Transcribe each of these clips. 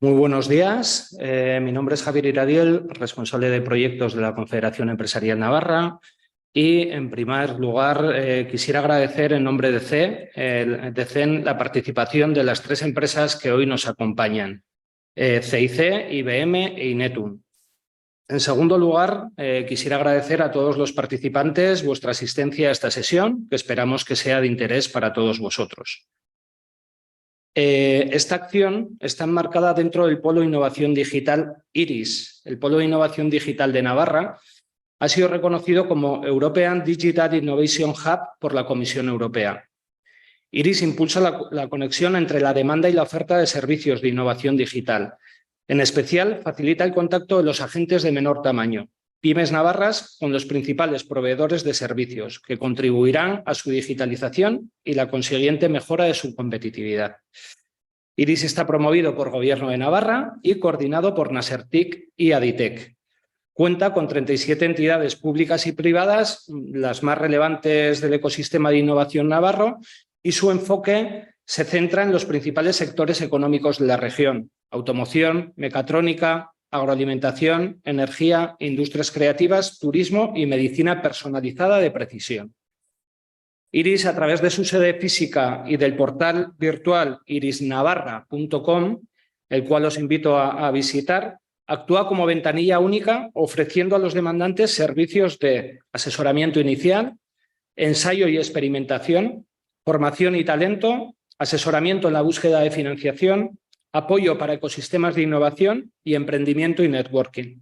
Muy buenos días. Mi nombre es Javier Iradiel, responsable de proyectos de la Confederación Empresarial Navarra. Y, en primer lugar, quisiera agradecer en nombre de CEN la participación de las tres empresas que hoy nos acompañan, CIC, IBM e Inetum. En segundo lugar, quisiera agradecer a todos los participantes vuestra asistencia a esta sesión, que esperamos que sea de interés para todos vosotros. Esta acción está enmarcada dentro del Polo de Innovación Digital IRIS. El Polo de Innovación Digital de Navarra ha sido reconocido como European Digital Innovation Hub por la Comisión Europea. IRIS impulsa la conexión entre la demanda y la oferta de servicios de innovación digital. En especial, facilita el contacto de los agentes de menor tamaño, pymes navarras, con los principales proveedores de servicios, que contribuirán a su digitalización y la consiguiente mejora de su competitividad. IRIS está promovido por Gobierno de Navarra y coordinado por Nasertic y Aditec. Cuenta con 37 entidades públicas y privadas, las más relevantes del ecosistema de innovación navarro, y su enfoque se centra en los principales sectores económicos de la región: automoción, mecatrónica, agroalimentación, energía, industrias creativas, turismo y medicina personalizada de precisión. IRIS, a través de su sede física y del portal virtual irisnavarra.com, el cual os invito a visitar, actúa como ventanilla única, ofreciendo a los demandantes servicios de asesoramiento inicial, ensayo y experimentación, formación y talento, asesoramiento en la búsqueda de financiación, apoyo para ecosistemas de innovación y emprendimiento y networking.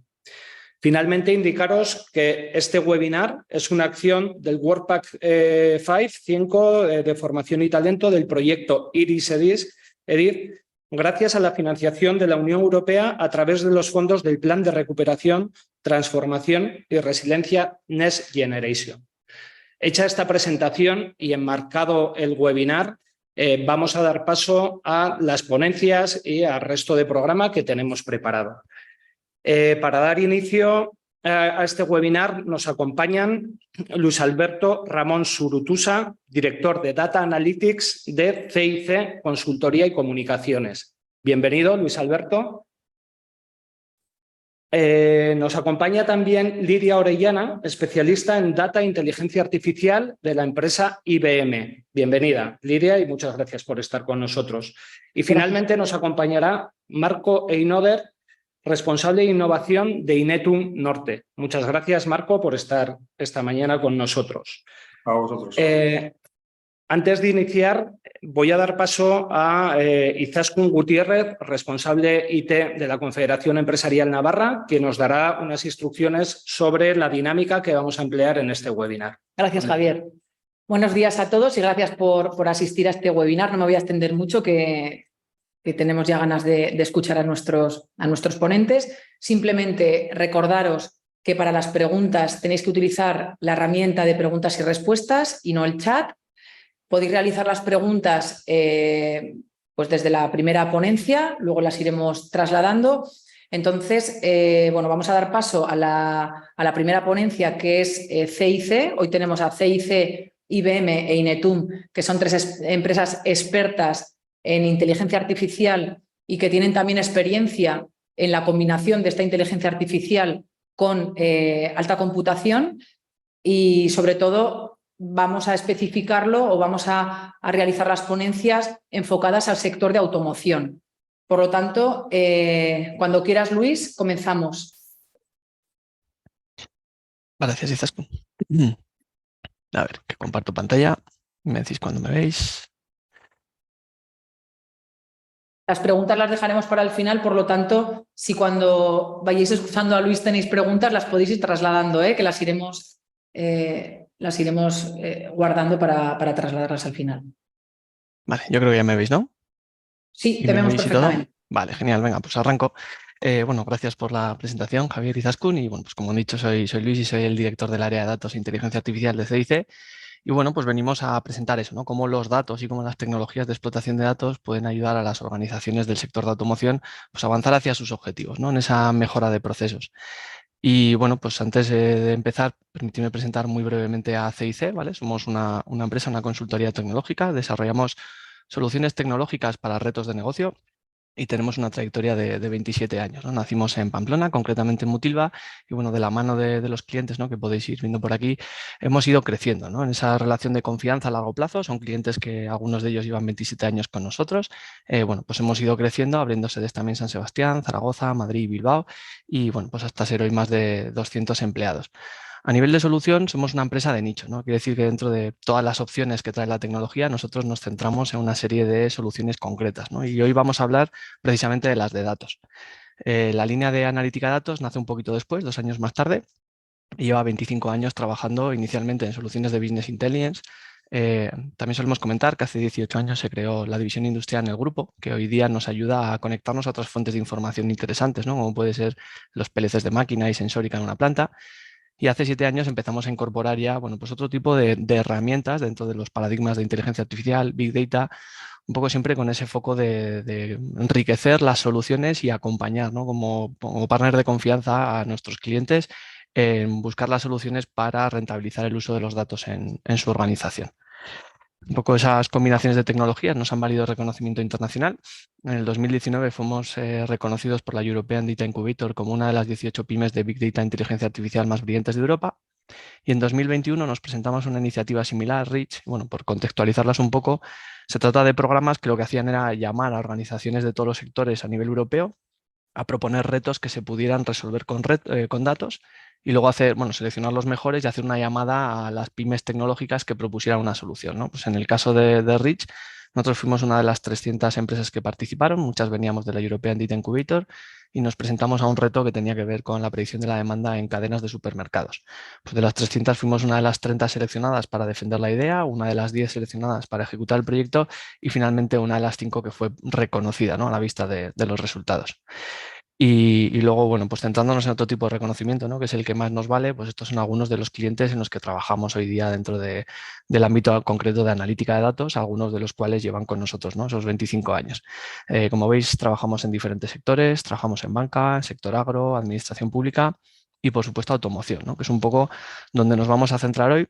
Finalmente, indicaros que este webinar es una acción del WorkPack 5 de formación y talento del proyecto IRIS EDIR, gracias a la financiación de la Unión Europea a través de los fondos del Plan de Recuperación, Transformación y Resiliencia Next Generation. Hecha esta presentación y enmarcado el webinar, vamos a dar paso a las ponencias y al resto de programa que tenemos preparado. Para dar inicio a este webinar nos acompañan Luis Alberto Ramón Surutusa, director de Data Analytics de CIC Consultoría y Comunicaciones. Bienvenido, Luis Alberto. Nos acompaña también Lidia Orellana, especialista en Data e Inteligencia Artificial de la empresa IBM. Bienvenida, Lidia, y muchas gracias por estar con nosotros. Y finalmente nos acompañará Marco Einoder, responsable de innovación de Inetum Norte. Muchas gracias, Marco, por estar esta mañana con nosotros. A vosotros. Antes de iniciar, voy a dar paso a Izaskun Gutiérrez, responsable IT de la Confederación Empresarial Navarra, que nos dará unas instrucciones sobre la dinámica que vamos a emplear en este webinar. Gracias, Javier. Buenos días a todos y gracias por asistir a este webinar. No me voy a extender mucho, que tenemos ya ganas de escuchar a nuestros ponentes. Simplemente recordaros que para las preguntas tenéis que utilizar la herramienta de preguntas y respuestas y no el chat. Podéis realizar las preguntas pues desde la primera ponencia, luego las iremos trasladando. Entonces, bueno, vamos a dar paso a la primera ponencia, que es CIC. Hoy tenemos a CIC, IBM e Inetum, que son tres empresas expertas en inteligencia artificial y que tienen también experiencia en la combinación de esta inteligencia artificial con alta computación, y sobre todo vamos a especificarlo o vamos a realizar las ponencias enfocadas al sector de automoción. Por lo tanto, cuando quieras, Luis, comenzamos. Gracias, Izaskun. A ver, que comparto pantalla. Me decís cuando me veis. Las preguntas las dejaremos para el final, por lo tanto, si cuando vayáis escuchando a Luis tenéis preguntas, las podéis ir trasladando, que las iremos guardando para trasladarlas al final. Vale, yo creo que ya me veis, ¿no? Sí, te vemos perfectamente. Vale, genial. Venga, pues arranco. Bueno, gracias por la presentación, Javier Izaskun. Y bueno, pues como han dicho, soy Luis y soy el director del área de datos e inteligencia artificial de CIC. Y bueno, pues venimos a presentar eso, ¿no? Cómo los datos y cómo las tecnologías de explotación de datos pueden ayudar a las organizaciones del sector de automoción pues, a avanzar hacia sus objetivos, ¿no? En esa mejora de procesos. Y bueno, pues antes de empezar, permíteme presentar muy brevemente a CIC, ¿vale? Somos una empresa, una consultoría tecnológica, desarrollamos soluciones tecnológicas para retos de negocio y tenemos una trayectoria de 27 años, ¿no? Nacimos en Pamplona, concretamente en Mutilva, y bueno, de la mano de los clientes, ¿no?, que podéis ir viendo por aquí, hemos ido creciendo, ¿no?, en esa relación de confianza a largo plazo. Son clientes que algunos de ellos llevan 27 años con nosotros. Bueno, pues hemos ido creciendo, abriendo sedes también en San Sebastián, Zaragoza, Madrid y Bilbao, y bueno, pues hasta ser hoy más de 200 empleados. A nivel de solución, somos una empresa de nicho, ¿no? Quiere decir que dentro de todas las opciones que trae la tecnología, nosotros nos centramos en una serie de soluciones concretas, ¿no? Y hoy vamos a hablar precisamente de las de datos. La línea de analítica de datos nace un poquito después, 2 años más tarde, y lleva 25 años trabajando inicialmente en soluciones de Business Intelligence. También solemos comentar que hace 18 años se creó la división industrial en el grupo, que hoy día nos ayuda a conectarnos a otras fuentes de información interesantes, ¿no?, como puede ser los PLCs de máquina y sensórica en una planta. Y hace 7 años empezamos a incorporar ya, bueno, pues otro tipo de herramientas dentro de los paradigmas de inteligencia artificial, Big Data, un poco siempre con ese foco de enriquecer las soluciones y acompañar, ¿no?, como partner de confianza a nuestros clientes en buscar las soluciones para rentabilizar el uso de los datos en su organización. Un poco esas combinaciones de tecnologías nos han valido reconocimiento internacional. En el 2019 fuimos reconocidos por la European Data Incubator como una de las 18 pymes de Big Data e Inteligencia Artificial más brillantes de Europa. Y en 2021 nos presentamos una iniciativa similar, REACH. Bueno, por contextualizarlas un poco, se trata de programas que lo que hacían era llamar a organizaciones de todos los sectores a nivel europeo a proponer retos que se pudieran resolver con datos, y luego seleccionar los mejores y hacer una llamada a las pymes tecnológicas que propusieran una solución, ¿no? Pues en el caso de Rich, nosotros fuimos una de las 300 empresas que participaron, muchas veníamos de la European Data Incubator, y nos presentamos a un reto que tenía que ver con la predicción de la demanda en cadenas de supermercados. Pues de las 300 fuimos una de las 30 seleccionadas para defender la idea, una de las 10 seleccionadas para ejecutar el proyecto y finalmente una de las 5 que fue reconocida, ¿no?, a la vista de los resultados. Y luego, bueno, pues centrándonos en otro tipo de reconocimiento, ¿no?, que es el que más nos vale, pues estos son algunos de los clientes en los que trabajamos hoy día dentro del ámbito concreto de analítica de datos, algunos de los cuales llevan con nosotros, ¿no?, esos 25 años. Como veis, trabajamos en diferentes sectores, trabajamos en banca, sector agro, administración pública y, por supuesto, automoción, ¿no?, que es un poco donde nos vamos a centrar hoy.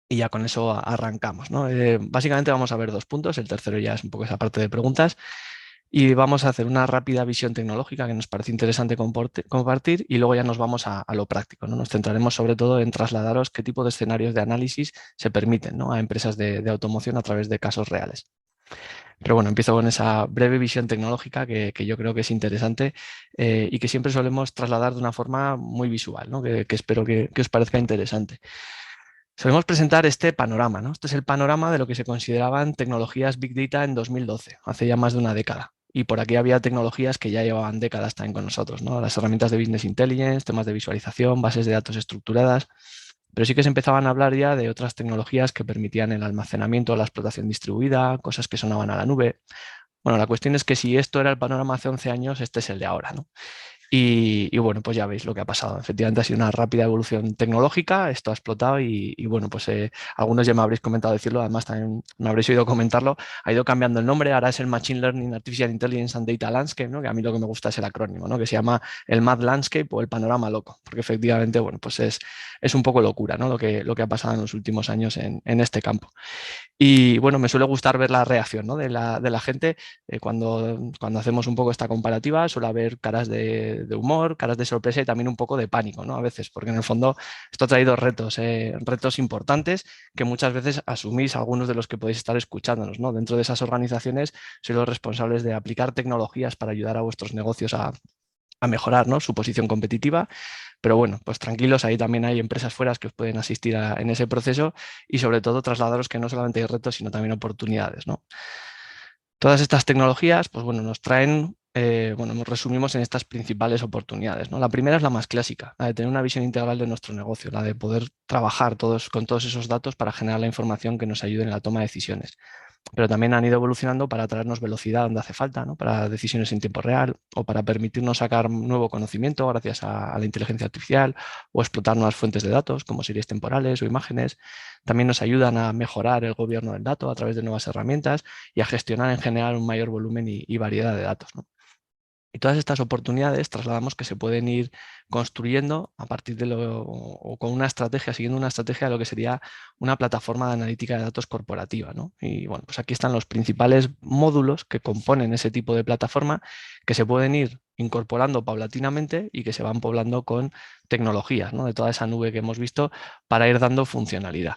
Y ya con eso arrancamos, ¿no? Básicamente vamos a ver 2 puntos, el tercero ya es un poco esa parte de preguntas. Y vamos a hacer una rápida visión tecnológica que nos parece interesante compartir, y luego ya nos vamos a lo práctico, ¿no? Nos centraremos sobre todo en trasladaros qué tipo de escenarios de análisis se permiten, ¿no?, a empresas de automoción a través de casos reales. Pero bueno, empiezo con esa breve visión tecnológica que yo creo que es interesante y que siempre solemos trasladar de una forma muy visual, ¿no?, que espero que os parezca interesante. Solemos presentar este panorama, ¿no? Este es el panorama de lo que se consideraban tecnologías Big Data en 2012, hace ya más de una década. Y por aquí había tecnologías que ya llevaban décadas también con nosotros, ¿no? Las herramientas de Business Intelligence, temas de visualización, bases de datos estructuradas. Pero sí que se empezaban a hablar ya de otras tecnologías que permitían el almacenamiento, la explotación distribuida, cosas que sonaban a la nube. Bueno, la cuestión es que si esto era el panorama hace 11 años, este es el de ahora, ¿no? Y bueno, pues ya veis lo que ha pasado. Efectivamente ha sido una rápida evolución tecnológica, esto ha explotado y bueno, pues algunos ya me habréis comentado decirlo, además también me habréis oído comentarlo, ha ido cambiando el nombre, ahora es el Machine Learning, Artificial Intelligence and Data Landscape, ¿no?, que a mí lo que me gusta es el acrónimo, ¿no?, que se llama el Mad Landscape o el panorama loco, porque efectivamente, bueno, pues es un poco locura, ¿no?, lo que ha pasado en los últimos años en este campo. Y bueno, me suele gustar ver la reacción, ¿no?, de la gente cuando hacemos un poco esta comparativa. Suele haber caras de humor, caras de sorpresa y también un poco de pánico, ¿no?, a veces, porque en el fondo esto ha traído retos importantes que muchas veces asumís algunos de los que podéis estar escuchándonos, ¿no? Dentro de esas organizaciones sois los responsables de aplicar tecnologías para ayudar a vuestros negocios a mejorar, ¿no?, su posición competitiva. Pero bueno, pues tranquilos, ahí también hay empresas fuera que os pueden asistir en ese proceso y sobre todo trasladaros que no solamente hay retos, sino también oportunidades, ¿no? Todas estas tecnologías, pues bueno, nos traen, nos resumimos en estas principales oportunidades, ¿no? La primera es la más clásica, la de tener una visión integral de nuestro negocio, la de poder trabajar con todos esos datos para generar la información que nos ayude en la toma de decisiones. Pero también han ido evolucionando para traernos velocidad donde hace falta, ¿no?, para decisiones en tiempo real o para permitirnos sacar nuevo conocimiento gracias a la inteligencia artificial o explotar nuevas fuentes de datos como series temporales o imágenes. También nos ayudan a mejorar el gobierno del dato a través de nuevas herramientas y a gestionar en general un mayor volumen y variedad de datos, ¿no? Y todas estas oportunidades trasladamos que se pueden ir construyendo a partir de o con una estrategia, siguiendo una estrategia de lo que sería una plataforma de analítica de datos corporativa, ¿no? Y bueno, pues aquí están los principales módulos que componen ese tipo de plataforma que se pueden ir incorporando paulatinamente y que se van poblando con tecnologías, ¿no? De toda esa nube que hemos visto para ir dando funcionalidad.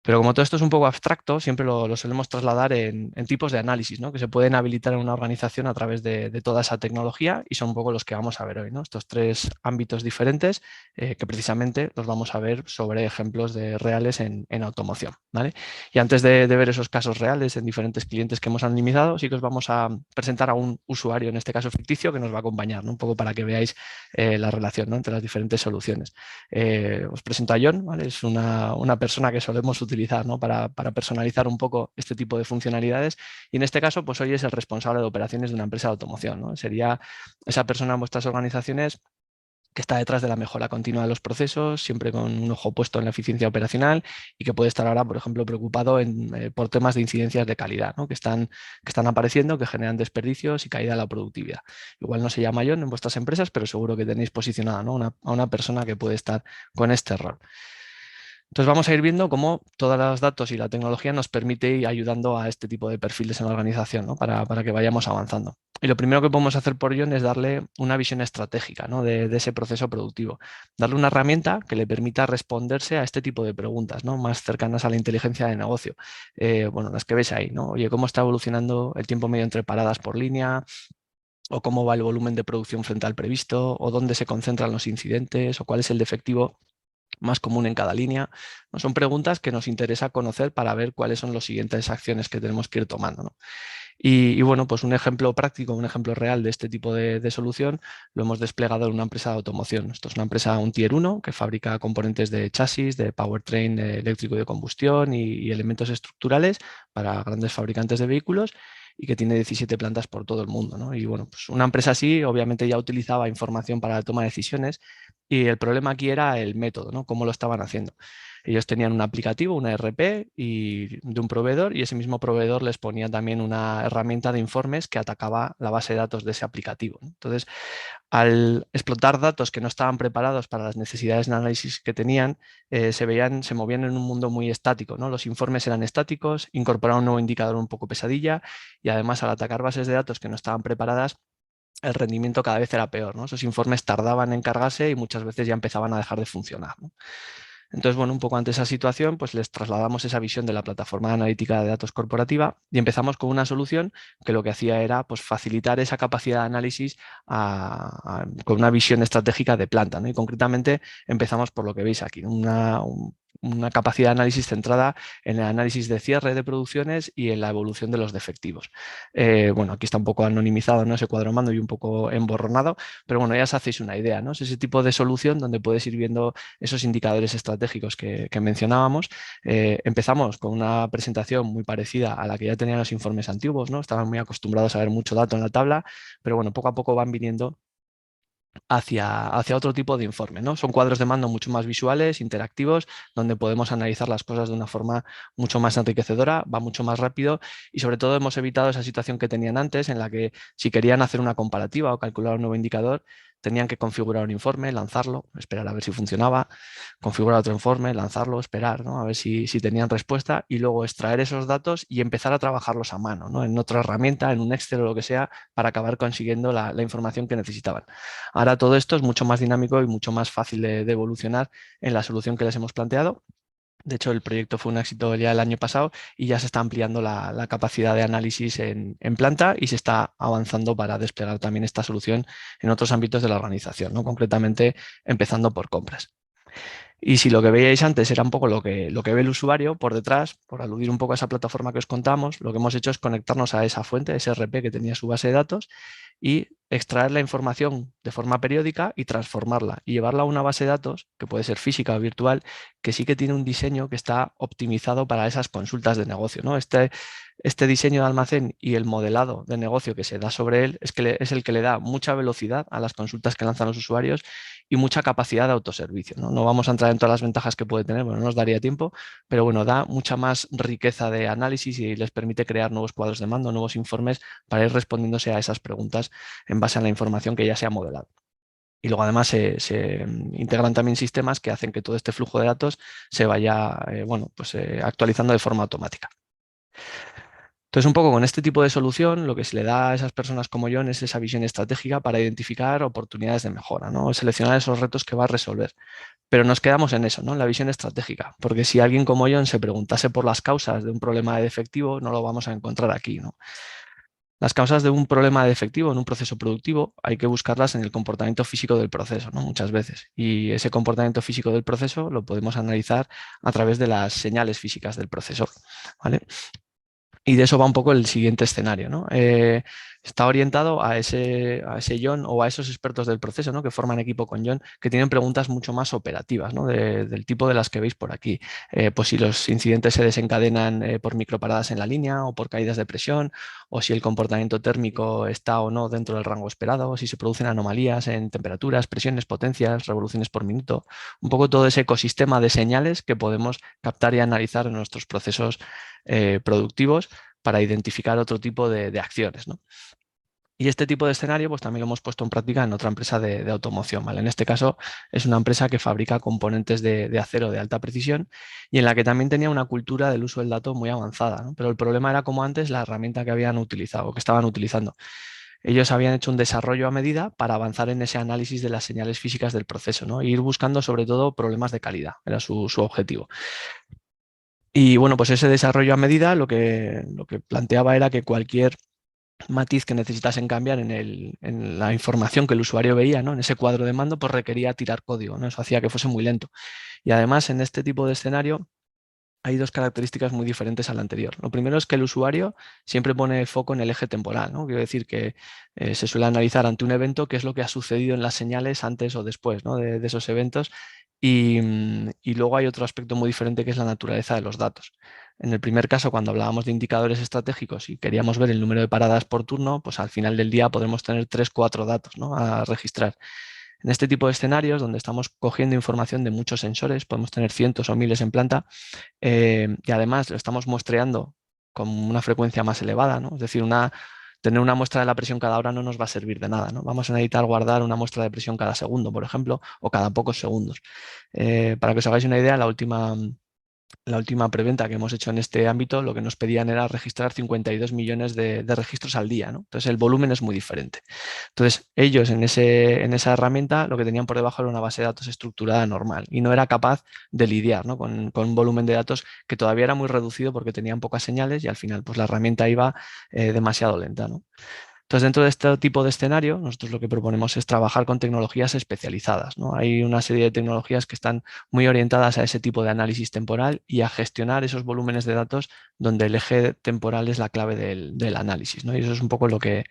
Pero como todo esto es un poco abstracto, siempre lo solemos trasladar en tipos de análisis, ¿no? Que se pueden habilitar en una organización a través de toda esa tecnología y son un poco los que vamos a ver hoy, ¿no? Estos tres ámbitos diferentes que precisamente los vamos a ver sobre ejemplos reales en automoción, ¿vale? Y antes de ver esos casos reales en diferentes clientes que hemos anonimizado, sí que os vamos a presentar a un usuario, en este caso ficticio, que nos va a acompañar, ¿no? Un poco para que veáis la relación, ¿no? Entre las diferentes soluciones. Os presento a John, ¿vale? Es una persona que solemos utilizar, ¿no? para personalizar un poco este tipo de funcionalidades y en este caso pues hoy es el responsable de operaciones de una empresa de automoción, ¿no? Sería esa persona en vuestras organizaciones que está detrás de la mejora continua de los procesos, siempre con un ojo puesto en la eficiencia operacional y que puede estar ahora, por ejemplo, preocupado por temas de incidencias de calidad, ¿no? que están apareciendo, que generan desperdicios y caída de la productividad. Igual no se llama John en vuestras empresas, pero seguro que tenéis posicionada, ¿no? a una persona que puede estar con este rol. Entonces vamos a ir viendo cómo todos los datos y la tecnología nos permite ir ayudando a este tipo de perfiles en la organización, ¿no? para que vayamos avanzando. Y lo primero que podemos hacer por John es darle una visión estratégica, ¿no? de ese proceso productivo. Darle una herramienta que le permita responderse a este tipo de preguntas, ¿no? Más cercanas a la inteligencia de negocio. Bueno, las que ves ahí, ¿no? Oye, ¿cómo está evolucionando el tiempo medio entre paradas por línea? ¿O cómo va el volumen de producción frente al previsto? ¿O dónde se concentran los incidentes? ¿O cuál es el defectivo más común en cada línea? ¿No? Son preguntas que nos interesa conocer para ver cuáles son las siguientes acciones que tenemos que ir tomando, ¿no? Y bueno, pues un ejemplo práctico, un ejemplo real de este tipo de solución lo hemos desplegado en una empresa de automoción. Esto es una empresa, un Tier 1, que fabrica componentes de chasis, de powertrain eléctrico de combustión y elementos estructurales para grandes fabricantes de vehículos y que tiene 17 plantas por todo el mundo, ¿no? Y bueno, pues una empresa así obviamente ya utilizaba información para la toma de decisiones y el problema aquí era el método, ¿no? Cómo lo estaban haciendo. Ellos tenían un aplicativo, una ERP de un proveedor y ese mismo proveedor les ponía también una herramienta de informes que atacaba la base de datos de ese aplicativo, ¿no? Entonces, al explotar datos que no estaban preparados para las necesidades de análisis que tenían, se movían en un mundo muy estático, ¿no? Los informes eran estáticos, incorporaban un nuevo indicador un poco pesadilla y además al atacar bases de datos que no estaban preparadas, el rendimiento cada vez era peor, ¿no? Esos informes tardaban en cargarse y muchas veces ya empezaban a dejar de funcionar, ¿no? Entonces, bueno, un poco ante esa situación, pues les trasladamos esa visión de la plataforma de analítica de datos corporativa y empezamos con una solución que lo que hacía era pues, facilitar esa capacidad de análisis con una visión estratégica de planta, ¿no? Y concretamente empezamos por lo que veis aquí, una capacidad de análisis centrada en el análisis de cierre de producciones y en la evolución de los defectivos. Bueno, aquí está un poco anonimizado, ¿no? Ese cuadro mando y un poco emborronado, pero bueno, ya os hacéis una idea, ¿no? Es ese tipo de solución donde puedes ir viendo esos indicadores estratégicos que mencionábamos. Empezamos con una presentación muy parecida a la que ya tenían los informes antiguos, ¿no? Estaban muy acostumbrados a ver mucho dato en la tabla, pero bueno, poco a poco van viniendo hacia otro tipo de informe, ¿no? Son cuadros de mando mucho más visuales, interactivos, donde podemos analizar las cosas de una forma mucho más enriquecedora, va mucho más rápido y sobre todo hemos evitado esa situación que tenían antes en la que si querían hacer una comparativa o calcular un nuevo indicador, tenían que configurar un informe, lanzarlo, esperar a ver si funcionaba, configurar otro informe, lanzarlo, esperar, ¿no? A ver si tenían respuesta y luego extraer esos datos y empezar a trabajarlos a mano, ¿no? En otra herramienta, en un Excel o lo que sea, para acabar consiguiendo la información que necesitaban. Ahora todo esto es mucho más dinámico y mucho más fácil de evolucionar en la solución que les hemos planteado. De hecho, el proyecto fue un éxito ya el año pasado y ya se está ampliando la capacidad de análisis en planta y se está avanzando para desplegar también esta solución en otros ámbitos de la organización, ¿no? Concretamente empezando por compras. Y si lo que veíais antes era un poco lo que ve el usuario, por detrás, por aludir un poco a esa plataforma que os contamos, lo que hemos hecho es conectarnos a esa fuente, ese RP que tenía su base de datos y extraer la información de forma periódica y transformarla y llevarla a una base de datos, que puede ser física o virtual, que sí que tiene un diseño que está optimizado para esas consultas de negocio, ¿no? Este diseño de almacén y el modelado de negocio que se da sobre él es el que le da mucha velocidad a las consultas que lanzan los usuarios y mucha capacidad de autoservicio, ¿no? No vamos a entrar en todas las ventajas que puede tener, bueno, no nos daría tiempo, pero bueno, da mucha más riqueza de análisis y les permite crear nuevos cuadros de mando, nuevos informes para ir respondiéndose a esas preguntas en base a la información que ya se ha modelado. Y luego además se integran también sistemas que hacen que todo este flujo de datos se vaya actualizando de forma automática. Entonces, un poco con este tipo de solución, lo que se le da a esas personas como John es esa visión estratégica para identificar oportunidades de mejora, ¿no? Seleccionar esos retos que va a resolver. Pero nos quedamos en eso, ¿no? En la visión estratégica, porque si alguien como John se preguntase por las causas de un problema defectivo, no lo vamos a encontrar aquí, ¿no? Las causas de un problema defectivo en un proceso productivo hay que buscarlas en el comportamiento físico del proceso, ¿no? Muchas veces. Y ese comportamiento físico del proceso lo podemos analizar a través de las señales físicas del proceso, ¿vale? Y de eso va un poco el siguiente escenario, ¿no? Está orientado a ese John o a esos expertos del proceso, ¿no? Que forman equipo con John, que tienen preguntas mucho más operativas, ¿no? Del tipo de las que veis por aquí. Pues si los incidentes se desencadenan por microparadas en la línea o por caídas de presión, o si el comportamiento térmico está o no dentro del rango esperado, o si se producen anomalías en temperaturas, presiones, potencias, revoluciones por minuto. Un poco todo ese ecosistema de señales que podemos captar y analizar en nuestros procesos productivos para identificar otro tipo de acciones, ¿no? Y este tipo de escenario pues también lo hemos puesto en práctica en otra empresa de automoción, ¿vale? En este caso es una empresa que fabrica componentes de acero de alta precisión y en la que también tenía una cultura del uso del dato muy avanzada, ¿no? Pero el problema era como antes la herramienta que habían utilizado, que estaban utilizando. Ellos habían hecho un desarrollo a medida para avanzar en ese análisis de las señales físicas del proceso, ¿no? E ir buscando sobre todo problemas de calidad, era su objetivo. Y bueno, pues ese desarrollo a medida lo que planteaba era que cualquier matiz que necesitasen cambiar en la información que el usuario veía, ¿no? En ese cuadro de mando, pues requería tirar código, ¿no? Eso hacía que fuese muy lento. Y además, en este tipo de escenario hay dos características muy diferentes al anterior. Lo primero es que el usuario siempre pone el foco en el eje temporal, ¿no? Quiero decir que se suele analizar ante un evento qué es lo que ha sucedido en las señales antes o después, ¿no? de esos eventos. Y luego hay otro aspecto muy diferente que es la naturaleza de los datos. En el primer caso, cuando hablábamos de indicadores estratégicos y queríamos ver el número de paradas por turno, pues al final del día podremos tener 3, 4 datos, ¿no? A registrar. En este tipo de escenarios, donde estamos cogiendo información de muchos sensores, podemos tener cientos o miles en planta, y además lo estamos muestreando con una frecuencia más elevada, ¿no? Es decir, tener una muestra de la presión cada hora no nos va a servir de nada, ¿no? Vamos a necesitar guardar una muestra de presión cada segundo, por ejemplo, o cada pocos segundos. Para que os hagáis una idea, la última preventa que hemos hecho en este ámbito, lo que nos pedían era registrar 52 millones de registros al día, ¿no? Entonces el volumen es muy diferente. Entonces ellos en esa herramienta lo que tenían por debajo era una base de datos estructurada normal y no era capaz de lidiar, ¿no? con un volumen de datos que todavía era muy reducido porque tenían pocas señales y al final pues la herramienta iba demasiado lenta, ¿no? Entonces, dentro de este tipo de escenario, nosotros lo que proponemos es trabajar con tecnologías especializadas, ¿no? Hay una serie de tecnologías que están muy orientadas a ese tipo de análisis temporal y a gestionar esos volúmenes de datos donde el eje temporal es la clave del análisis, ¿no? Y eso es un poco lo que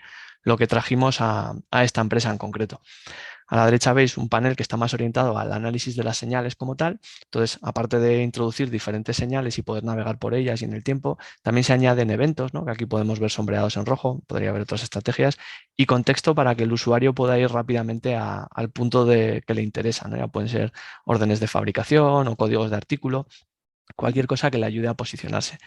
trajimos a esta empresa en concreto. A la derecha veis un panel que está más orientado al análisis de las señales como tal. Entonces, aparte de introducir diferentes señales y poder navegar por ellas y en el tiempo, también se añaden eventos, ¿no? Que aquí podemos ver sombreados en rojo, podría haber otras estrategias, y contexto para que el usuario pueda ir rápidamente al punto que le interesa, ¿no? Ya pueden ser órdenes de fabricación o códigos de artículo, cualquier cosa que le ayude a posicionarse.